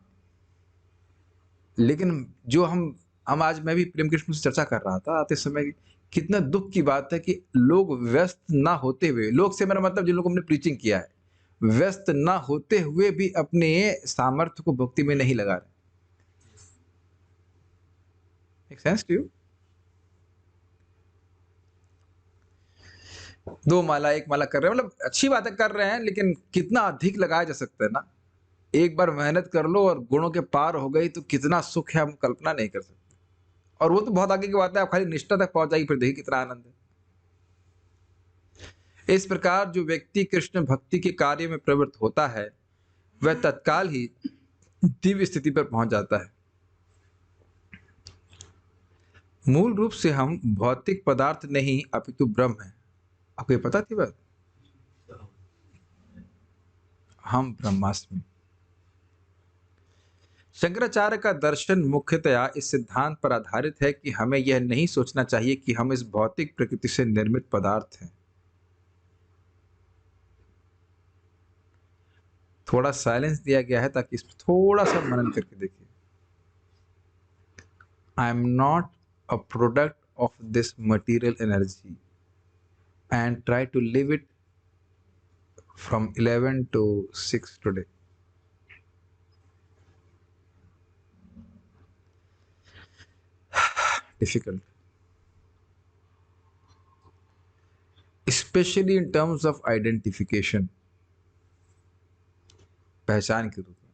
लेकिन जो हम आज, मैं भी प्रेम कृष्ण से चर्चा कर रहा था आते समय, कितना दुख की बात है कि लोग व्यस्त ना होते हुए, लोग से मेरा मतलब जिन लोगों ने प्रीचिंग किया है, व्यस्त ना होते हुए भी अपने सामर्थ्य को भक्ति में नहीं लगा रहे। Make sense to you? 2 माला 1 माला कर रहे हैं, मतलब अच्छी बातें कर रहे हैं, लेकिन कितना अधिक लगाया जा सकता है ना। एक बार मेहनत कर लो और गुणों के पार हो गई तो कितना सुख है, हम कल्पना नहीं कर सकते। और वो तो बहुत आगे की बात है, आप खाली निष्ठा तक पहुंच जाएगी, फिर देखिए कितना आनंद है। इस प्रकार जो व्यक्ति कृष्ण भक्ति के कार्य में प्रवृत्त होता है वह तत्काल ही दिव्य स्थिति पर पहुंच जाता है। मूल रूप से हम भौतिक पदार्थ नहीं अपितु ब्रह्म है। आपको ये पता थी बात? हम ब्रह्मास्मि। शंकराचार्य का दर्शन मुख्यतया इस सिद्धांत पर आधारित है कि हमें यह नहीं सोचना चाहिए कि हम इस भौतिक प्रकृति से निर्मित पदार्थ हैं। थोड़ा साइलेंस दिया गया है ताकि इस पर थोड़ा सा मनन करके देखिए। I am not a product of this material energy and try to live it from 11 to 6 today. Difficult, especially in terms of identification, पहचान के रूप में।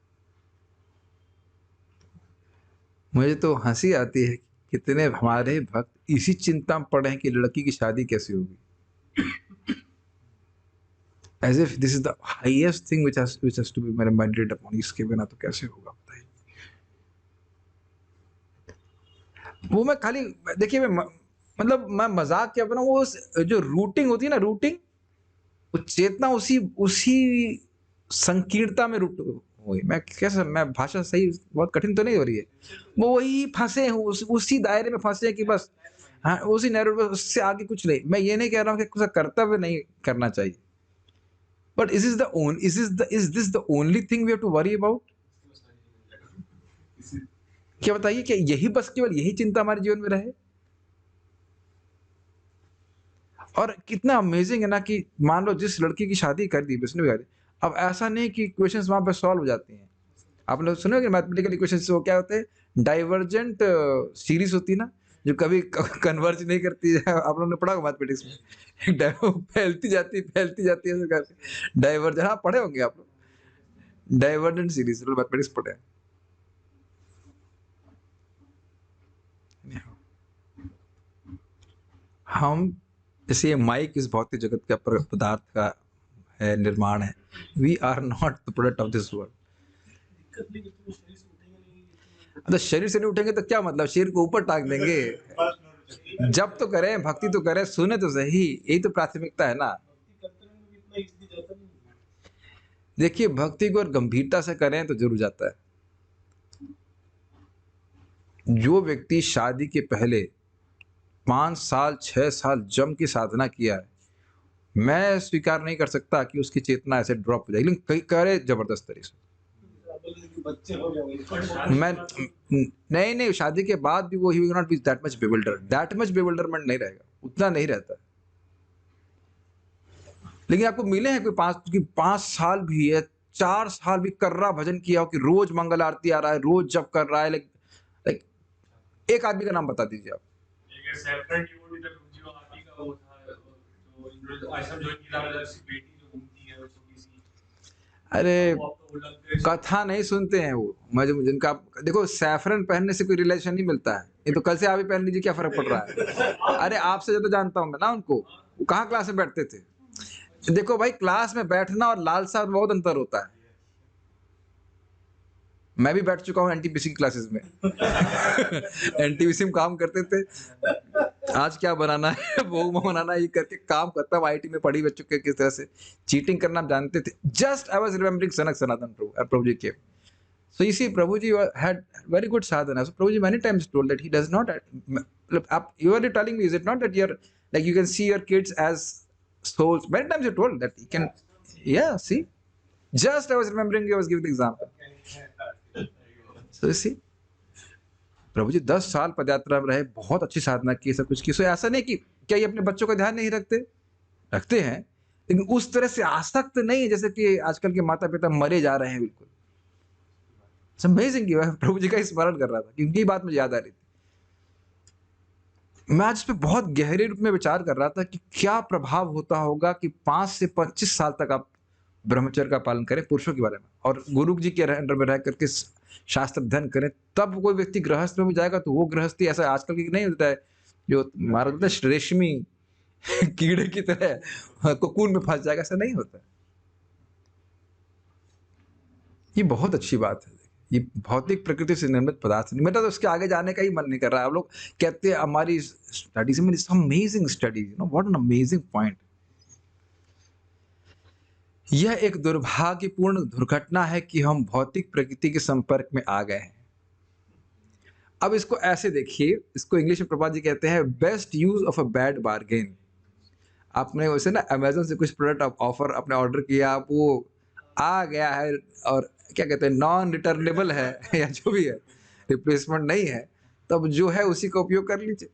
मुझे तो हंसी आती है कि कितने हमारे भक्त इसी चिंता में पड़े हैं कि लड़की की शादी कैसे होगी, as if this is the highest thing which has to be meditated upon. इसके बिना तो कैसे होगा बताइए। वो मैं खाली देखिए, मतलब मैं मजाक क्या बना, वो जो रूटिंग होती है ना, रूटिंग, वो चेतना उसी संकीर्णता में रूट हुई। मैं कैसे, मैं भाषा सही बहुत कठिन तो नहीं हो रही है, वो वही फंसे हैं, उसी दायरे में फंसे हैं कि बस, हाँ उसी नैरो, उससे आगे कुछ नहीं। मैं ये नहीं कह रहा हूँ कि कुछ कर्तव्य नहीं करना चाहिए, but is this the only thing we have to worry about? क्या बताइए, क्या यही बस केवल यही चिंता हमारे जीवन में रहे? और कितना अमेजिंग है ना कि मान लो जिस लड़की की शादी कर दी उसने भी, अब ऐसा नहीं कि इक्वेशंस वहां पर सॉल्व हो जाती हैं। आपने सुना होगा मैथमेटिकल इक्वेशंस वो क्या होते हैं, डाइवर्जेंट सीरीज होती है ना, जो कभी कन्वर्ज नहीं करती है। आप लोगों ने पढ़ा होगा मैथमेटिक्स में, फैलती जाती है डाइवर्जेंट, हाँ पढ़े होंगे आप लोग, डाइवर्जेंट सीरीज मैथमेटिक्स पढ़े हैं। हम जैसे ये माइक इस भौतिक जगत का पदार्थ का है, निर्माण है। We are not the product of this world. तो शरीर से नहीं उठेंगे तो क्या मतलब, शरीर को ऊपर टांग देंगे? जब तो करें, भक्ति तो करें, सुने तो सही, यही तो प्राथमिकता है ना। देखिए भक्ति को और गंभीरता से करें तो जरूर जाता है। जो व्यक्ति शादी के पहले 5 साल 6 साल जम की साधना किया है, मैं स्वीकार नहीं कर सकता कि उसकी चेतना ऐसे ड्रॉप हो जाएगी, लेकिन कई करे जबरदस्त तरीके से। बच्चे हो गए मैं शादी नहीं, नहीं, शादी के बाद भी वो he will not be that much bewildered, that much bewilderment नहीं रहेगा, उतना नहीं रहता है। लेकिन आपको मिले हैं कोई 5 साल भी है, 4 साल भी कर्रा भजन किया हो कि रोज मंगल आरती आ रहा है, रोज जप कर रहा है, लाइक एक आदमी का नाम बता दीजिए आप। एक सेपरेट डिवोटी तक जो आदि का वो था जो इन्होंने आश्रम ज्वाइन किया अलग सी बेटी जो घूमती है वो छोटी सी अरे वो अब तो वो लगते हैं कथा नहीं सुनते हैं वो, मुझे जिनका देखो सैफरन पहनने से कोई रिलेशन नहीं मिलता है, ये तो कल से आप भी पहन लीजिए, क्या फर्क पड़ रहा है। अरे आपसे ज्यादा जानता हूँ मैं ना उनको, वो कहाँ क्लास में बैठते थे। देखो भाई, क्लास में बैठना और लालसा में बहुत अंतर होता है। मैं भी बैठ चुका हूँ एनटीपीसी की क्लासेस में। एनटीपीसी में काम करते थे, आज क्या बनाना है वो बनाना, ये करके काम खत्म, आईटी में पढ़ी बच्चों के किस तरह से चीटिंग करना आप जानते थे। जस्ट आई वाज रिमेम्बरिंग सनक सनातन प्रभु जी के। So you see, Prabhuji had very good sadhana. So Prabhuji many times told that he does not. You are telling me, is it not that you're like you can see your kids as souls? Many times you told that you can. Yeah, see. Just I was remembering, I was giving the example. So you see, प्रभु जी 10 साल पदयात्रा में रहे, बहुत अच्छी साधना की, सब कुछ की। सो ऐसा नहीं कि क्या ये अपने बच्चों का ध्यान नहीं रखते, रखते हैं, लेकिन उस तरह से आसक्त नहीं है जैसे कि आजकल के माता पिता मरे जा रहे हैं बिल्कुल। अमेजिंग कि मैं प्रभु जी का स्मरण कर रहा था, क्योंकि ये बात मुझे याद आ रही थी। मैं आज इस पे बहुत गहरे रूप में विचार कर रहा था कि क्या प्रभाव होता होगा कि 5 से 25 साल तक आप ब्रह्मचर्य का पालन करें पुरुषों के बारे में, और गुरु जी के अंडर में रह करके शास्त्र अध्ययन करें, तब कोई व्यक्ति गृहस्थ में भी जाएगा तो वो गृहस्थी ऐसा आजकल की नहीं होता है जो मारा जाता है रेशमी कीड़े की तरह कोकून में फंस जाएगा, ऐसा नहीं होता है। ये बहुत अच्छी बात है। ये भौतिक प्रकृति से निर्मित पदार्थ नहीं, मेरा तो उसके आगे जाने का ही मन नहीं कर रहा है। आप लोग कहते हैं हमारी स्टडीज में amazing studies, what an amazing point. यह एक दुर्भाग्यपूर्ण दुर्घटना है कि हम भौतिक प्रकृति के संपर्क में आ गए हैं। अब इसको ऐसे देखिए, इसको इंग्लिश में प्रभुपाद जी कहते हैं best use of a bad bargain. आपने वैसे ना अमेजोन से कुछ प्रोडक्ट ऑफर अपने ऑर्डर किया, वो आ गया है और क्या कहते हैं नॉन रिटर्नेबल है या जो भी है, रिप्लेसमेंट नहीं है, तब जो है उसी का उपयोग कर लीजिए।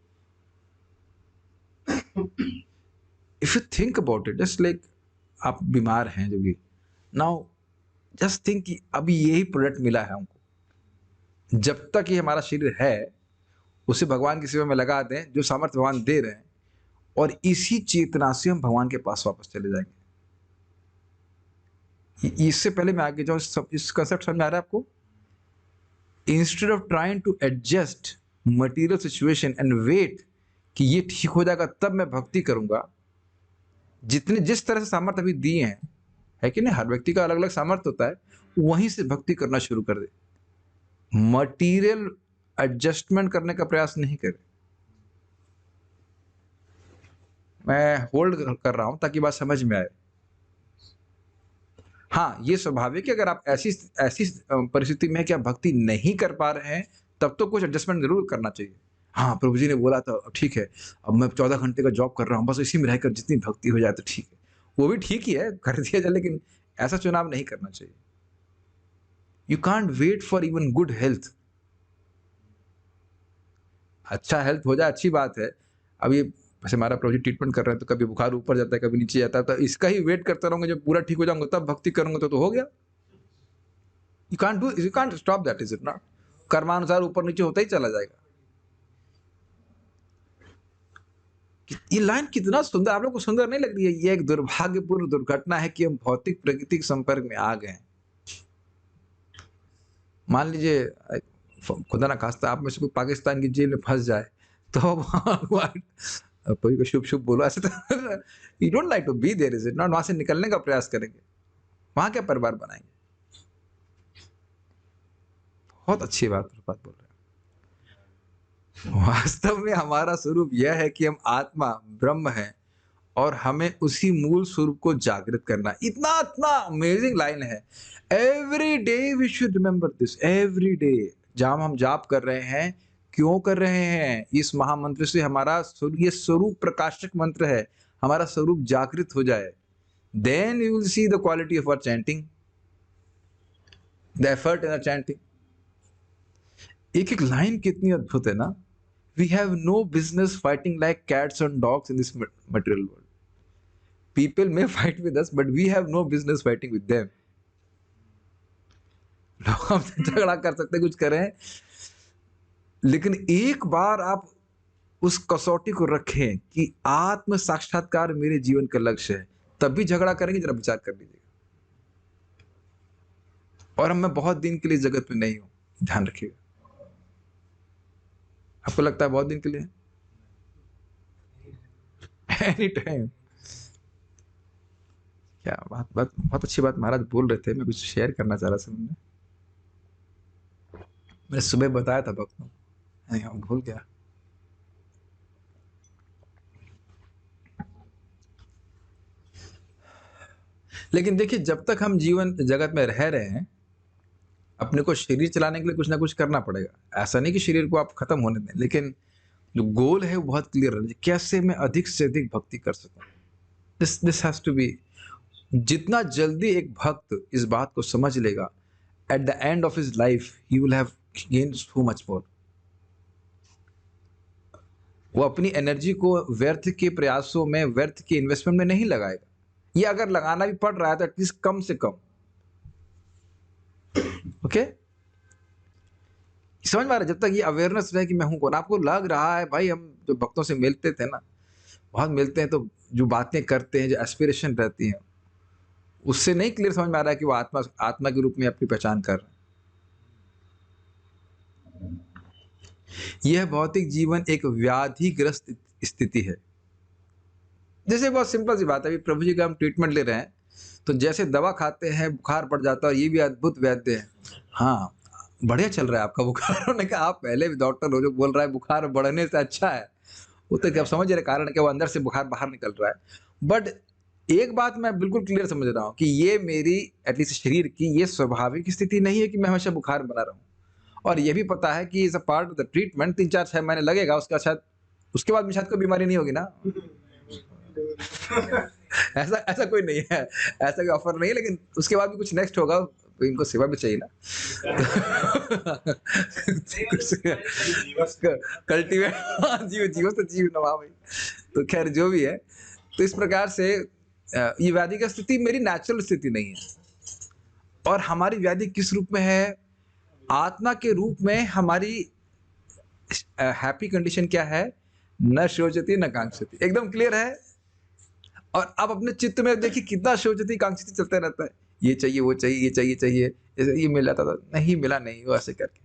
If you think about it, just like आप बीमार हैं जो भी, नाउ जस्ट थिंक कि अभी यही प्रोडक्ट मिला है हमको, जब तक ये हमारा शरीर है उसे भगवान की सेवा में लगा दें, जो सामर्थ्य भगवान दे रहे हैं, और इसी चेतना से हम भगवान के पास वापस चले जाएंगे। इससे पहले मैं आगे जाऊं, इस कंसेप्ट समझ में आ रहा है आपको? Instead of trying to adjust material situation and wait कि ये ठीक हो जाएगा तब मैं भक्ति करूंगा, जिस तरह से सामर्थ्य अभी दिए हैं, है कि नहीं, हर व्यक्ति का अलग अलग सामर्थ्य होता है, वहीं से भक्ति करना शुरू कर दे। मटेरियल एडजस्टमेंट करने का प्रयास नहीं करे। मैं होल्ड कर रहा हूं ताकि बात समझ में आए। हाँ, ये स्वाभाविक है, अगर आप ऐसी परिस्थिति में है कि आप भक्ति नहीं कर पा रहे हैं, तब तो कुछ एडजस्टमेंट जरूर करना चाहिए। हाँ, प्रभु जी ने बोला था, ठीक है, अब मैं 14 घंटे का जॉब कर रहा हूँ, बस इसी में रहकर जितनी भक्ति हो जाए तो ठीक है। वो भी ठीक ही है, कर दिया जाए, लेकिन ऐसा चुनाव नहीं करना चाहिए। You can't wait for even good health. अच्छा हेल्थ हो जाए अच्छी बात है। अब ये जैसे हमारा प्रोजेक्ट ट्रीटमेंट कर रहे हैं तो कभी बुखार ऊपर जाता है, कभी नीचे जाता है, तो इसका ही वेट करता रहूंगा, जब पूरा ठीक हो जाऊंगा तब भक्ति करूंगा तो हो गया। You can't stop that, is it not? कर्मानुसार ऊपर नीचे होता ही चला जाएगा। ये लाइन कितना सुंदर, आप लोग को सुंदर नहीं लग रही है? ये एक दुर्भाग्यपूर्ण दुर्घटना है कि हम भौतिक प्रकृति के संपर्क में आ गए हैं। मान लीजिए खुदा ना खास्ता आप में से कोई पाकिस्तान की जेल में फंस जाए, तो कोई को शुभ शुभ बोलो, ऐसे तो you don't like to be there, is it not? वहां से निकलने का प्रयास करेंगे, वहां क्या परिवार बनाएंगे। बहुत अच्छी बात बोल रहे हैं। वास्तव में हमारा स्वरूप यह है कि हम आत्मा ब्रह्म हैं और हमें उसी मूल स्वरूप को जागृत करना। इतना इतना अमेजिंग लाइन है। Every day we should remember this, every day. जहां हम जाप कर रहे हैं, क्यों कर रहे हैं? इस महामंत्र से हमारा ये स्वरूप प्रकाशक मंत्र है, हमारा स्वरूप जागृत हो जाए। Then you will see the quality of our chanting, the effort in our chanting. एक एक लाइन कितनी अद्भुत है ना। We have no business fighting like cats and dogs in this material world. People may fight with us, but we have no business fighting with them. लोग हमसे झगड़ा कर सकते कुछ करें, लेकिन एक बार आप उस कसौटी को रखें कि आत्म साक्षात्कार मेरे जीवन का लक्ष्य है, तब भी झगड़ा करेंगे, जरा विचार कर लीजिएगा। और मैं बहुत दिन के लिए जगत में नहीं हूं, ध्यान रखिएगा। आपको लगता है बहुत दिन के लिए? Any time. क्या बात बात बहुत अच्छी बात महाराज बोल रहे थे, मैं कुछ शेयर करना चाह रहा था। मैंने सुबह बताया था भक्तों, भूल गया। लेकिन देखिए, जब तक हम जीवन जगत में रह रहे हैं, अपने को शरीर चलाने के लिए कुछ ना कुछ करना पड़ेगा। ऐसा नहीं कि शरीर को आप खत्म होने दें, लेकिन जो गोल है वो बहुत क्लियर रहना चाहिए, कैसे मैं अधिक से अधिक भक्ति कर सकूं। This has to be. जितना जल्दी एक भक्त इस बात को समझ लेगा, at the end of his life he will have gained so much more. वो अपनी एनर्जी को व्यर्थ के प्रयासों में, व्यर्थ के इन्वेस्टमेंट में नहीं लगाएगा। ये अगर लगाना भी पड़ रहा है तो एटलीस्ट कम से कम। ओके, समझ में आ रहा है? जब तक ये अवेयरनेस रहे कि मैं हूं कौन। आपको लग रहा है भाई, हम जो भक्तों से मिलते थे ना, बहुत मिलते हैं, तो जो बातें करते हैं, जो एस्पिरेशन रहती हैं, उससे नहीं क्लियर समझ में आ रहा है कि वो आत्मा के रूप में अपनी पहचान कर रहे हैं। यह भौतिक जीवन एक व्याधिग्रस्त स्थिति है। जैसे बहुत सिंपल सी बात है, अभी प्रभु जी का हम ट्रीटमेंट ले रहे हैं, तो जैसे दवा खाते हैं बुखार बढ़ जाता है, और ये भी अद्भुत वैद्य है। हाँ, बढ़िया चल रहा है आपका बुखार। उन्होंने कहा आप पहले भी डॉक्टर हो जो बोल रहा है बुखार बढ़ने से अच्छा है। वो तो क्या समझ रहे कारण क्या, वो अंदर से बुखार बाहर निकल रहा है। बट एक बात मैं बिल्कुल क्लियर समझ रहा हूँ कि ये मेरी एटलीस्ट शरीर की ये स्वाभाविक स्थिति नहीं है कि मैं हमेशा बुखार बना रहा हूँ। और ये भी पता है कि is a part of the treatment, 3-4-6 महीने लगेगा, उसका शायद उसके बाद में शायद कोई बीमारी नहीं होगी ना। ऐसा कोई नहीं है, ऐसा कोई ऑफर नहीं है, लेकिन उसके बाद भी कुछ नेक्स्ट होगा, तो इनको सेवा भी चाहिए ना। कल्टीवेट जीव तो जीव नवा भाई। तो खैर जो भी है, तो इस प्रकार से ये व्याधि का स्थिति मेरी नेचुरल स्थिति नहीं है। और हमारी व्याधि किस रूप में है? आत्मा के रूप में हमारी हैप्पी कंडीशन क्या है? न शोचती न कांक्षती। एकदम क्लियर है। और आप अपने चित्त में देखिए कितना शोचती कांक्षती चलता रहता है, ये चाहिए वो चाहिए, ये चाहिए चाहिए, ये मिल जाता था, नहीं मिला, नहीं, वो ऐसे करके।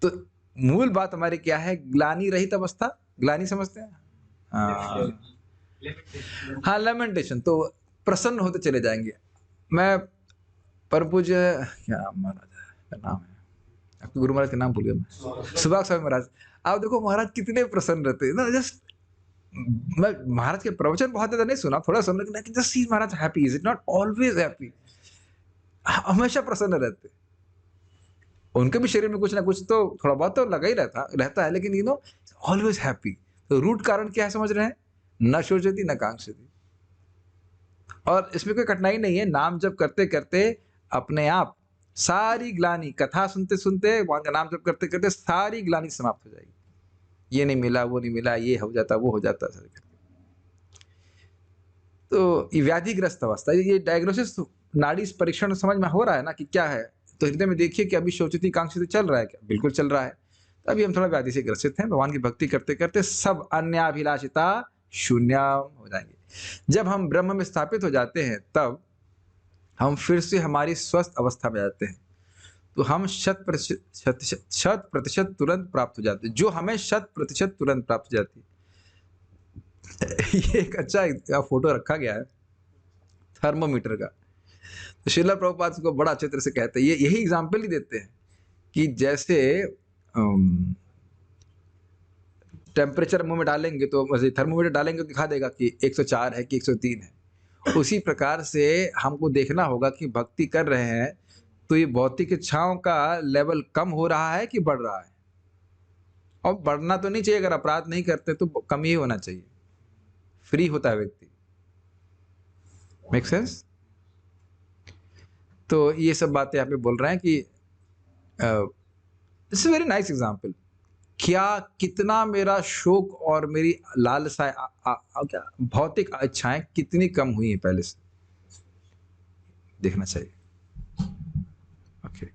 तो मूल बात हमारी क्या है? ग्लानि रहित अवस्था। ग्लानि समझते हैं? हाँ, लेमेंटेशन। तो प्रसन्न होते चले जाएंगे। मैं परम पूज्य क्या महाराज का नाम है, आपके गुरु महाराज का नाम भूल गया मैं, सुभाष स्वामी महाराज। आप देखो महाराज कितने प्रसन्न रहते हैं ना। जस्ट मैं महाराज के प्रवचन बहुत ज्यादा नहीं सुना, थोड़ा सुन, लेकिन just see Maharaj happy, is it not always happy? हमेशा प्रसन्न रहते। उनके भी शरीर में कुछ ना कुछ तो थोड़ा बहुत तो लगा ही रहता है, लेकिन ऑलवेज हैप्पी। तो रूट कारण क्या है समझ रहे हैं? न शोचती न कांक्षती। और इसमें कोई कठिनाई नहीं है। नाम जप करते करते अपने आप सारी ग्लानि, कथा सुनते सुनते, भगवान का नाम जप करते करते सारी ग्लानि समाप्त हो जाएगी। ये नहीं मिला, वो नहीं मिला, ये हो जाता, वो हो जाता। तो ये व्याधिग्रस्त अवस्था, ये डायग्नोसिस नाड़ी परीक्षण समझ में हो रहा है ना कि क्या है। तो हृदय में देखिए कि अभी शोचती कांक्षती चल रहा है क्या? बिल्कुल चल रहा है। तो अभी हम थोड़ा व्याधि से ग्रसित हैं। भगवान की भक्ति करते करते सब अन्याभिलाषिता शून्य हो जाएंगे। जब हम ब्रह्म में स्थापित हो जाते हैं, तब हम फिर से हमारी स्वस्थ अवस्था में जाते हैं। तो हम 100% तुरंत प्राप्त हो जाते हैं, जो हमें 100% तुरंत प्राप्त हो जाती है। ये एक अच्छा फोटो रखा गया है थर्मोमीटर का। तो श्रील प्रभुपाद को बड़ा अच्छे तरह से कहते हैं, ये यही एग्जाम्पल ही देते हैं कि जैसे टेम्परेचर मुंह में डालेंगे तो थर्मोमीटर डालेंगे तो दिखा देगा कि 104 है कि 103 है। उसी प्रकार से हमको देखना होगा कि भक्ति कर रहे हैं तो ये भौतिक इच्छाओं का लेवल कम हो रहा है कि बढ़ रहा है। और बढ़ना तो नहीं चाहिए, अगर अपराध नहीं करते तो कम ही होना चाहिए, फ्री होता है व्यक्ति। Make sense? तो ये सब बातें यहाँ पे बोल रहे हैं कि this is very nice example. क्या कितना मेरा शौक और मेरी लालसाएं क्या भौतिक इच्छाएं कितनी कम हुई हैं पहले से, देखना चाहिए। ओके।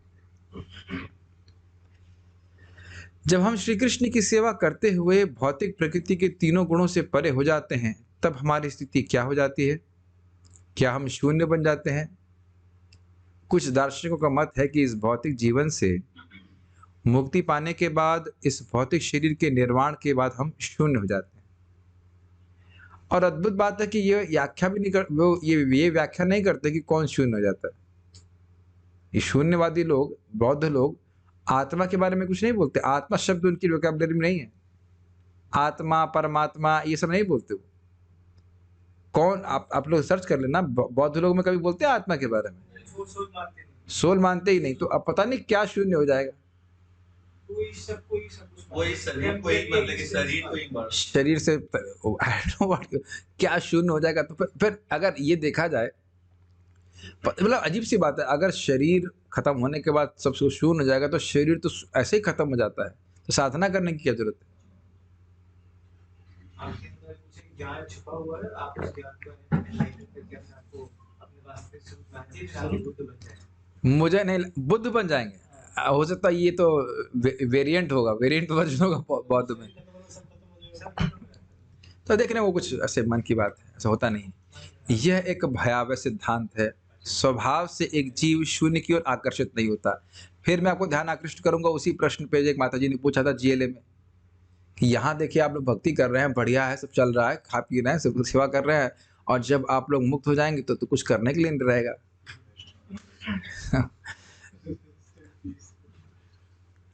जब हम श्री कृष्ण की सेवा करते हुए भौतिक प्रकृति के तीनों गुणों से परे हो जाते हैं, तब हमारी स्थिति क्या हो जाती है? क्या हम शून्य बन जाते हैं? कुछ दार्शनिकों का मत है कि इस भौतिक जीवन से मुक्ति पाने के बाद, इस भौतिक शरीर के निर्वाण के बाद हम शून्य हो जाते हैं। और अद्भुत बात है कि ये व्याख्या भी नहीं कर, वो ये व्याख्या नहीं करते कि कौन शून्य हो जाता है। ये शून्यवादी लोग, बौद्ध लोग आत्मा के बारे में कुछ नहीं बोलते। आत्मा शब्द उनकी वोकैबुलरी में नहीं है। आत्मा, परमात्मा, ये सब नहीं बोलते वो। कौन, आप लोग सर्च कर लेना, बौद्ध लोग में कभी बोलते हैं आत्मा के बारे में? सोल मानते ही नहीं। तो अब पता नहीं क्या शून्य हो जाएगा। शरीर से क्या शून्य हो जाएगा? तो फिर अगर ये देखा जाए, मतलब अजीब सी बात है, अगर शरीर खत्म होने के बाद सब शून्य हो जाएगा तो शरीर तो ऐसे ही खत्म हो जाता है, तो साधना करने की क्या जरूरत है? आपके अंदर कुछ ज्ञान छुपा हुआ है, आप उस ज्ञान को करके आपको अपने वास्तविक स्वरूप में आप बुद्ध बन जाएंगे। मुझे नहीं, बुद्ध बन जाएंगे हो सकता है, ये तो वेरिएंट होगा, वेरिएंट वर्जन होगा बौद्ध में। तो देखने वो कुछ ऐसे मन की बात है, ऐसा होता नहीं। यह एक भयावह सिद्धांत है। स्वभाव से एक जीव शून्य की ओर आकर्षित नहीं होता। फिर मैं आपको ध्यान आकृष्ट करूंगा उसी प्रश्न पे, एक माता जी ने पूछा था जीएलए में कि यहाँ देखिए आप लोग भक्ति कर रहे हैं, बढ़िया है, सब चल रहा है, खा पी रहे हैं, सब सेवा कर रहे हैं, और जब आप लोग मुक्त हो जाएंगे तो कुछ करने के लिए नहीं रहेगा।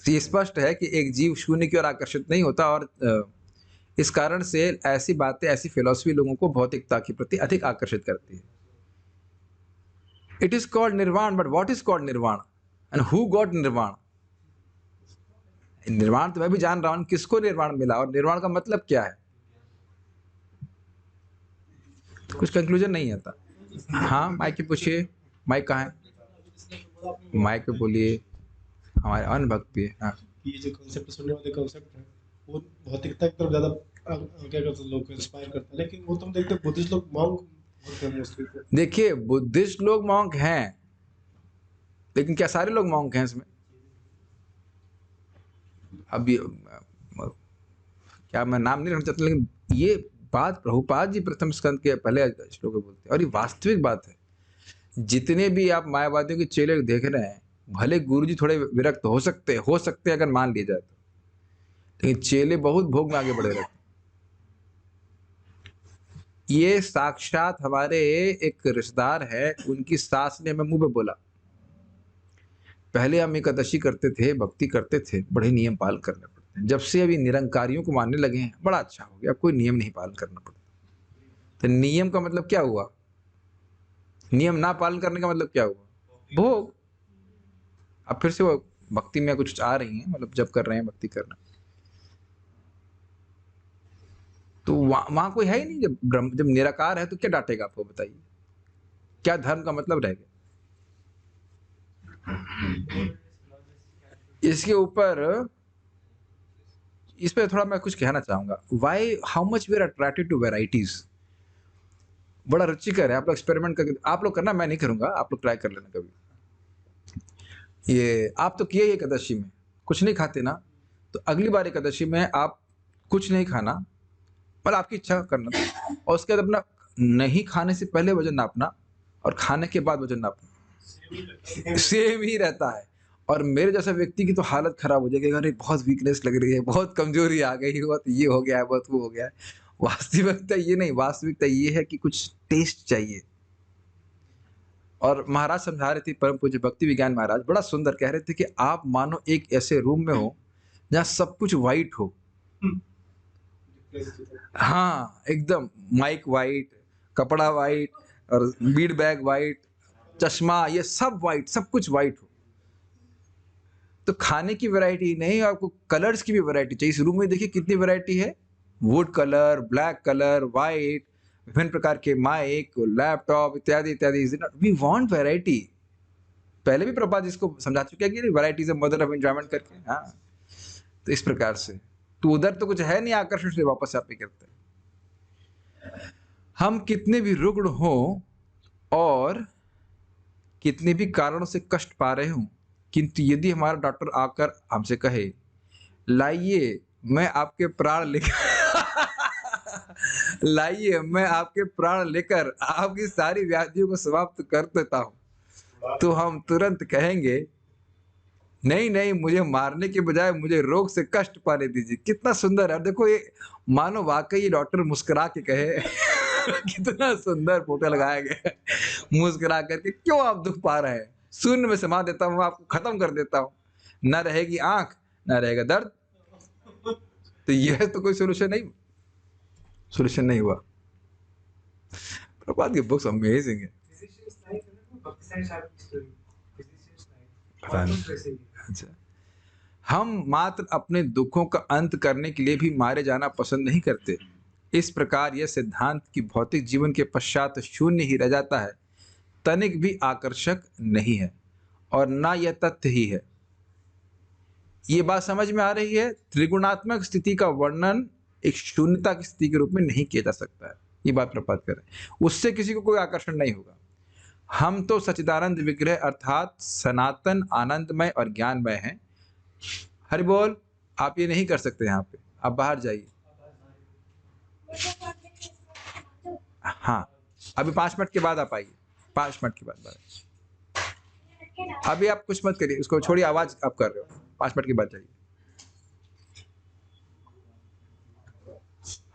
ये स्पष्ट है कि एक जीव शून्य की ओर आकर्षित नहीं होता, और इस कारण से ऐसी बातें, ऐसी फिलॉसफी लोगों को भौतिकता के प्रति अधिक आकर्षित करती है। इट इज कॉल्ड निर्वाण, बट व्हाट इज कॉल्ड निर्वाण एंड हु गॉट निर्वाण? निर्वाण तो मैं भी जान रहा हूं, किसको निर्वाण मिला और निर्वाण का मतलब क्या है, कुछ कंक्लूजन नहीं आता। हाँ, माइक पे पूछिए, माइक कहाँ है? माइक पे बोलिए, हमारे अन्य भक्त भी है। हाँ, ये जो कॉन्सेप्ट, सुनने वाले कॉन्सेप्ट है वो भौतिकता की तरफ ज्यादा क्या करते हैं, लोग को इंस्पायर करता है। लेकिन वो तुम देखते हो बुद्धिस्ट लोग मॉन्क होते हैं मोस्टली। देखिए बुद्धिस्ट लोग मॉन्क हैं, लेकिन क्या सारे लोग मॉन्क हैं इसमें? अभी क्या मैं नाम नहीं लेना चाहता, लेकिन ये बात प्रभुपाद जी प्रथम स्कंद के पहले श्लोक में बोलते हैं, और ये वास्तविक बात है। जितने भी आप मायावादियों के चेले देख रहे हैं, भले गुरुजी थोड़े विरक्त हो सकते हैं अगर मान लिया जाए तो, लेकिन चेले बहुत भोग में आगे बढ़े रहते हैं। ये साक्षात हमारे एक रिश्तेदार है, उनकी सास ने हमें मुंह पे बोला, पहले हम एकादशी करते थे, भक्ति करते थे, बड़े नियम पालन करने पड़ते हैं, जब से अभी निरंकारियों को मानने लगे हैं बड़ा अच्छा हो गया, अब कोई नियम नहीं पालन करना पड़ता। तो नियम का मतलब क्या हुआ? नियम ना पालन करने का मतलब क्या हुआ? भोग। अब फिर से वो भक्ति में कुछ आ रही हैं, मतलब जब कर रहे हैं, भक्ति करना, तो वहां कोई है ही नहीं। जब निराकार है तो क्या डांटेगा आपको, बताइए? क्या धर्म का मतलब रह गया? इसके ऊपर, इस पर थोड़ा मैं कुछ कहना चाहूंगा। Why, how much we are attracted to varieties. बड़ा रुचिकर है, आप लोग एक्सपेरिमेंट करके, आप लोग करना, मैं नहीं करूंगा, आप लोग ट्राई कर लेना कभी। ये आप तो किए एकादशी में कुछ नहीं खाते ना, तो अगली बार एकादशी में आप कुछ नहीं खाना, पर आपकी इच्छा करना, और उसके बाद अपना नहीं खाने से पहले वजन नापना और खाने के बाद वजन नापना, सेम ही रहता है। और मेरे जैसा व्यक्ति की तो हालत खराब हो जाएगी, अरे बहुत वीकनेस लग रही है, बहुत कमजोरी आ गई, बहुत ये हो गया है, बहुत वो हो गया है। वास्तविकता ये नहीं, वास्तविकता ये है कि कुछ टेस्ट चाहिए। और महाराज समझा रहे थे, परम पूज्य भक्ति विज्ञान महाराज बड़ा सुंदर कह रहे थे कि आप मानो एक ऐसे रूम में हो जहाँ सब कुछ वाइट हो। हाँ, एकदम माइक वाइट, कपड़ा वाइट, और बीड बैग वाइट, चश्मा, ये सब वाइट, सब कुछ वाइट हो। तो खाने की वैरायटी नहीं, आपको कलर्स की भी वैरायटी चाहिए। इस रूम में देखिए कितनी वैरायटी है, wood colour, black colour, white, विभिन्न प्रकार के माइक, लैपटॉप इत्यादि इत्यादि। We want variety. पहले भी प्रभुपाद इसको समझा चुके हैं कि variety is a mother of enjoyment करके। हाँ, तो इस प्रकार से तो उधर तो कुछ है नहीं, आकर्षण से वापस आप ही करते हैं। हम कितने भी रुग्ण हो और कितने भी कारणों से कष्ट पा रहे हूं, किंतु यदि हमारा डॉक्टर आकर हमसे कहे लाइए मैं आपके प्राण लेकर लाइए मैं आपके प्राण लेकर आपकी सारी व्याधियों को समाप्त कर देता हूं, तो हम तुरंत कहेंगे नहीं नहीं, मुझे मारने के बजाय मुझे रोग से कष्ट पाने दीजिए। कितना सुंदर है। देखो ये मानो वाकई ये डॉक्टर मुस्कुरा के कहे कितना सुंदर फोटो लगाया गया है। मुस्कुरा करके, क्यों आप दुख पा रहे हैं, शून्य में समा देता हूँ, आपको खत्म कर देता हूँ, न रहेगी आंख न रहेगा दर्द। तो यह तो कोई सोल्यूशन नहीं हुआ। प्रभुपाद की बुक्स अमेजिंग है। Physicians like है ना, भक्ति साई साहब की story, Physicians like, पता नहीं। almost वैसे ही है। अच्छा, हम मात्र अपने दुखों का अंत करने के लिए भी मारे जाना पसंद नहीं करते। इस प्रकार यह सिद्धांत कि भौतिक जीवन के पश्चात शून्य ही रह जाता है तनिक भी आकर्षक नहीं है, और ना यह तथ्य ही है। ये बात समझ में आ रही है। त्रिगुणात्मक स्थिति का वर्णन एक शून्यता की स्थिति के रूप में नहीं किया जा सकता है। ये बात प्रपात करें, उससे किसी को कोई आकर्षण नहीं होगा। हम तो सच्चिदानंद विग्रह अर्थात सनातन आनंदमय और ज्ञानमय हैं। हरि बोल। आप ये नहीं कर सकते यहाँ पे, आप बाहर जाइए। हाँ, अभी 5 मिनट के बाद आप आइए, 5 मिनट के बाद। अभी आप कुछ मत करिए, उसको छोड़िए, आवाज आप कर रहे हो। 5 मिनट के बाद जाइए।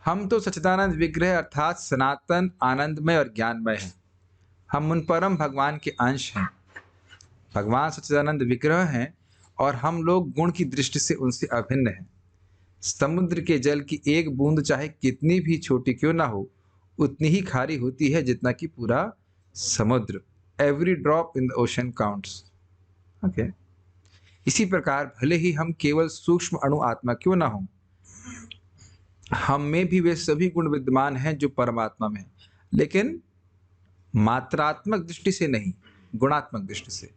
हम तो सच्चिदानंद विग्रह अर्थात सनातन आनंदमय और ज्ञानमय हैं। हम उन परम भगवान के अंश हैं। भगवान सच्चिदानंद विग्रह हैं और हम लोग गुण की दृष्टि से उनसे अभिन्न हैं। समुद्र के जल की एक बूंद चाहे कितनी भी छोटी क्यों ना हो, उतनी ही खारी होती है जितना कि पूरा समुद्र। Every drop in the ocean counts. Okay, इसी प्रकार भले ही हम केवल सूक्ष्म अणु आत्मा क्यों ना हो, हम में भी वे सभी गुण विद्यमान हैं जो परमात्मा में हैं, लेकिन मात्रात्मक दृष्टि से नहीं, गुणात्मक दृष्टि से।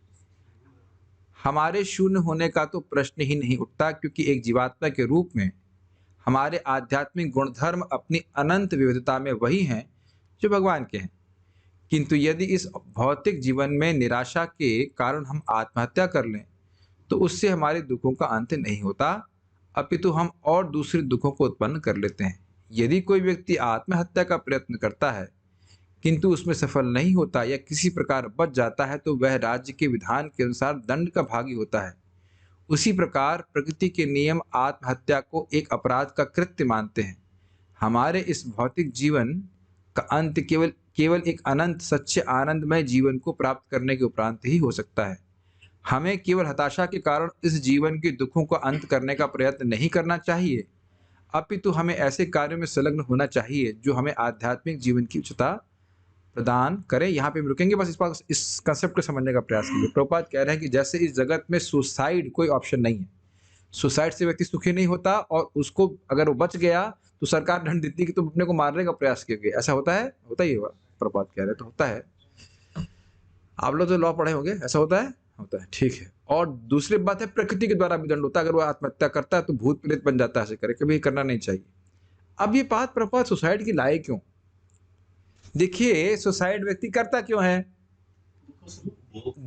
हमारे शून्य होने का तो प्रश्न ही नहीं उठता, क्योंकि एक जीवात्मा के रूप में हमारे आध्यात्मिक गुणधर्म अपनी अनंत विविधता में वही हैं जो भगवान के हैं। किंतु यदि इस भौतिक जीवन में निराशा के कारण हम आत्महत्या कर लें, तो उससे हमारे दुखों का अंत नहीं होता, अपितु हम और दूसरे दुखों को उत्पन्न कर लेते हैं। यदि कोई व्यक्ति आत्महत्या का प्रयत्न करता है किंतु उसमें सफल नहीं होता या किसी प्रकार बच जाता है, तो वह राज्य के विधान के अनुसार दंड का भागी होता है। उसी प्रकार प्रकृति के नियम आत्महत्या को एक अपराध का कृत्य मानते हैं। हमारे इस भौतिक जीवन का अंत केवल एक अनंत सच्चे आनंदमय जीवन को प्राप्त करने के उपरांत ही हो सकता है। हमें केवल हताशा के कारण इस जीवन के दुखों का अंत करने का प्रयत्न नहीं करना चाहिए, अपितु हमें ऐसे कार्यों में संलग्न होना चाहिए जो हमें आध्यात्मिक जीवन की उच्चता प्रदान करें। यहाँ पे रुकेंगे, बस इस कंसेप्ट को समझने का प्रयास कीजिए। प्रभुपाद कह रहे हैं कि जैसे इस जगत में सुसाइड कोई ऑप्शन नहीं है, सुसाइड से व्यक्ति सुखी नहीं होता, और उसको अगर वो बच गया तो सरकार दंड देती कि तुम अपने को मारने का प्रयास किए। ऐसा होता है? होता ही होगा। प्रभुपाद कह रहे हैं तो होता है। आप लोग तो लॉ पढ़े होंगे, ऐसा होता है? होता है, ठीक है। और दूसरी बात है, प्रकृति के द्वारा भी दंड होता है। अगर वो आत्महत्या करता है तो भूत प्रेत बन जाता है, ऐसे करे, कभी करना नहीं चाहिए। अब ये बात प्रभुपाद सुसाइड की लाए क्यों? देखिए, सुसाइड व्यक्ति करता क्यों है?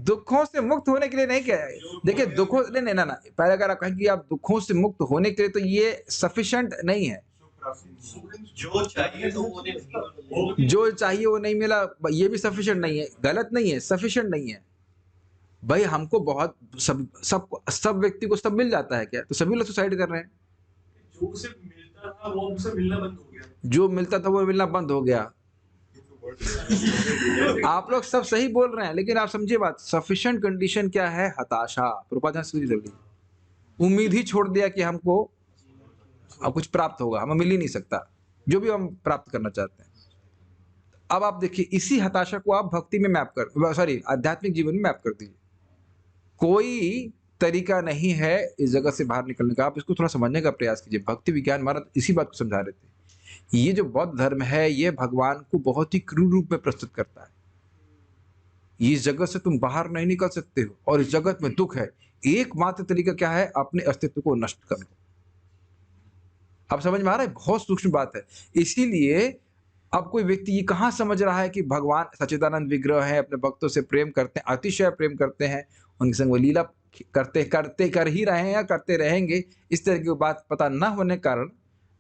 दुखों से मुक्त होने के लिए नहीं किया है। देखिए, दुखों नहीं ना पहले अगर आप कहें कि आप दुखों से मुक्त होने के लिए, तो ये सफिशिएंट नहीं है। जो चाहिए तो वो नहीं, जो चाहिए वो नहीं मिला, ये भी सफिशिएंट नहीं है। गलत नहीं है, सफिशिएंट नहीं है। भाई हमको बहुत सब व्यक्ति को सब मिल जाता है क्या? तो सभी लोग सुसाइड कर रहे हैं। जो उसे मिलता था वो उसे मिलना बंद हो गया। जो मिलता था वो मिलना बंद हो गया। आप लोग सब सही बोल रहे हैं, लेकिन आप समझिए बात, सफिशिएंट कंडीशन क्या है? हताशा। प्रभुपाद जल्दी उम्मीद ही छोड़ दिया कि हमको अब कुछ प्राप्त होगा, हमें मिल ही नहीं सकता जो भी हम प्राप्त करना चाहते हैं। अब आप देखिए, इसी हताशा को आप भक्ति में मैप कर, सॉरी, आध्यात्मिक जीवन में मैप कर दीजिए। कोई तरीका नहीं है इस जगत से बाहर निकलने का। आप इसको थोड़ा समझने का प्रयास कीजिए। भक्ति विज्ञान महाराज इसी बात को समझा रहे थे। ये जो बौद्ध धर्म है ये भगवान को बहुत ही क्रूर रूप में प्रस्तुत करता है। इस जगत से तुम बाहर नहीं निकल सकते हो और इस जगत में दुख है। एकमात्र तरीका क्या है? अपने अस्तित्व को नष्ट कर लो। आप समझ में आ रहा है? बहुत सूक्ष्म बात है। इसीलिए अब कोई व्यक्ति ये कहाँ समझ रहा है कि भगवान सच्चिदानंद विग्रह है, अपने भक्तों से प्रेम करते हैं, अतिशय प्रेम करते हैं, उनके संग वो लीला कर ही रहे हैं या करते रहेंगे। इस तरह की बात पता न होने के कारण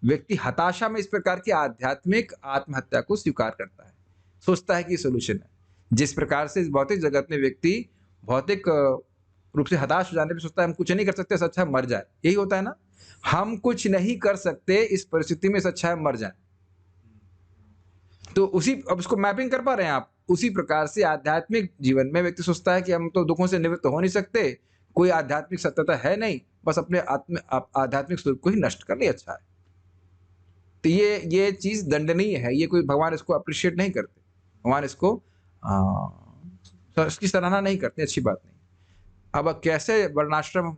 व्यक्ति हताशा में इस प्रकार की आध्यात्मिक आत्महत्या को स्वीकार करता है, सोचता है कि सोल्यूशन है। जिस प्रकार से इस भौतिक जगत में व्यक्ति भौतिक रूप से हताश हो जाने पर सोचता है हम कुछ नहीं कर सकते, अच्छा मर जाए। यही होता है ना, हम कुछ नहीं कर सकते इस परिस्थिति में, अच्छा है मर जाए। तो उसी, अब उसको मैपिंग कर पा रहे हैं आप? उसी प्रकार से आध्यात्मिक जीवन में व्यक्ति सोचता है कि हम तो दुखों से निवृत्त हो नहीं सकते, कोई आध्यात्मिक सत्यता है नहीं, बस अपने आध्यात्मिक स्वरूप को ही नष्ट कर ले, अच्छा है। तो ये चीज दंडनीय है। ये कोई, भगवान इसको अप्रिशिएट नहीं करते, भगवान इसको इसकी सराहना नहीं करते, अच्छी बात नहीं। अब कैसे वर्णाश्रम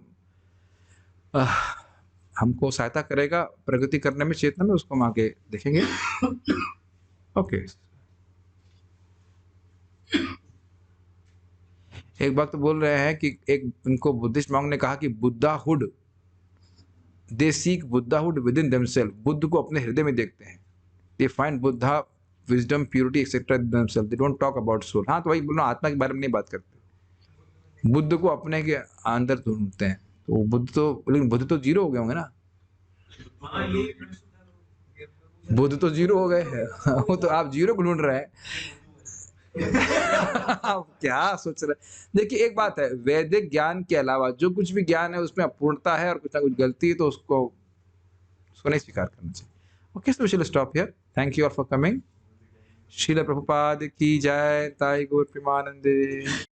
हमको सहायता करेगा प्रगति करने में, चेतना में, उसको हम आगे देखेंगे। ओके। एक वक्त बोल रहे हैं कि एक उनको बुद्धिस्ट मॉन्क ने कहा कि Buddhahood, they seek Buddhahood within themselves. Buddha को अपने हृदय में देखते हैं। They find Buddha wisdom purity etcetera in themselves, they don't talk about soul. हाँ, तो वही बोल रहा हूं, आत्मा के बारे में नहीं बात करते, बुद्ध को अपने के अंदर ढूंढते हैं। तो लेकिन बुद्ध तो जीरो हो गए होंगे ना, बुद्ध तो जीरो हो गए हैं। वो तो आप जीरो को ढूंढ रहे हैं। आप क्या सोच रहे हैं? देखिए एक बात है, वैदिक ज्ञान के अलावा जो कुछ भी ज्ञान है उसमें अपूर्णता है और कुछ ना कुछ गलती है, तो उसको नहीं स्वीकार करना चाहिए। Okay, so we shall stop here. Thank you all for coming. Srila Prabhupada की जय। ताई गौर प्रेमानंदे।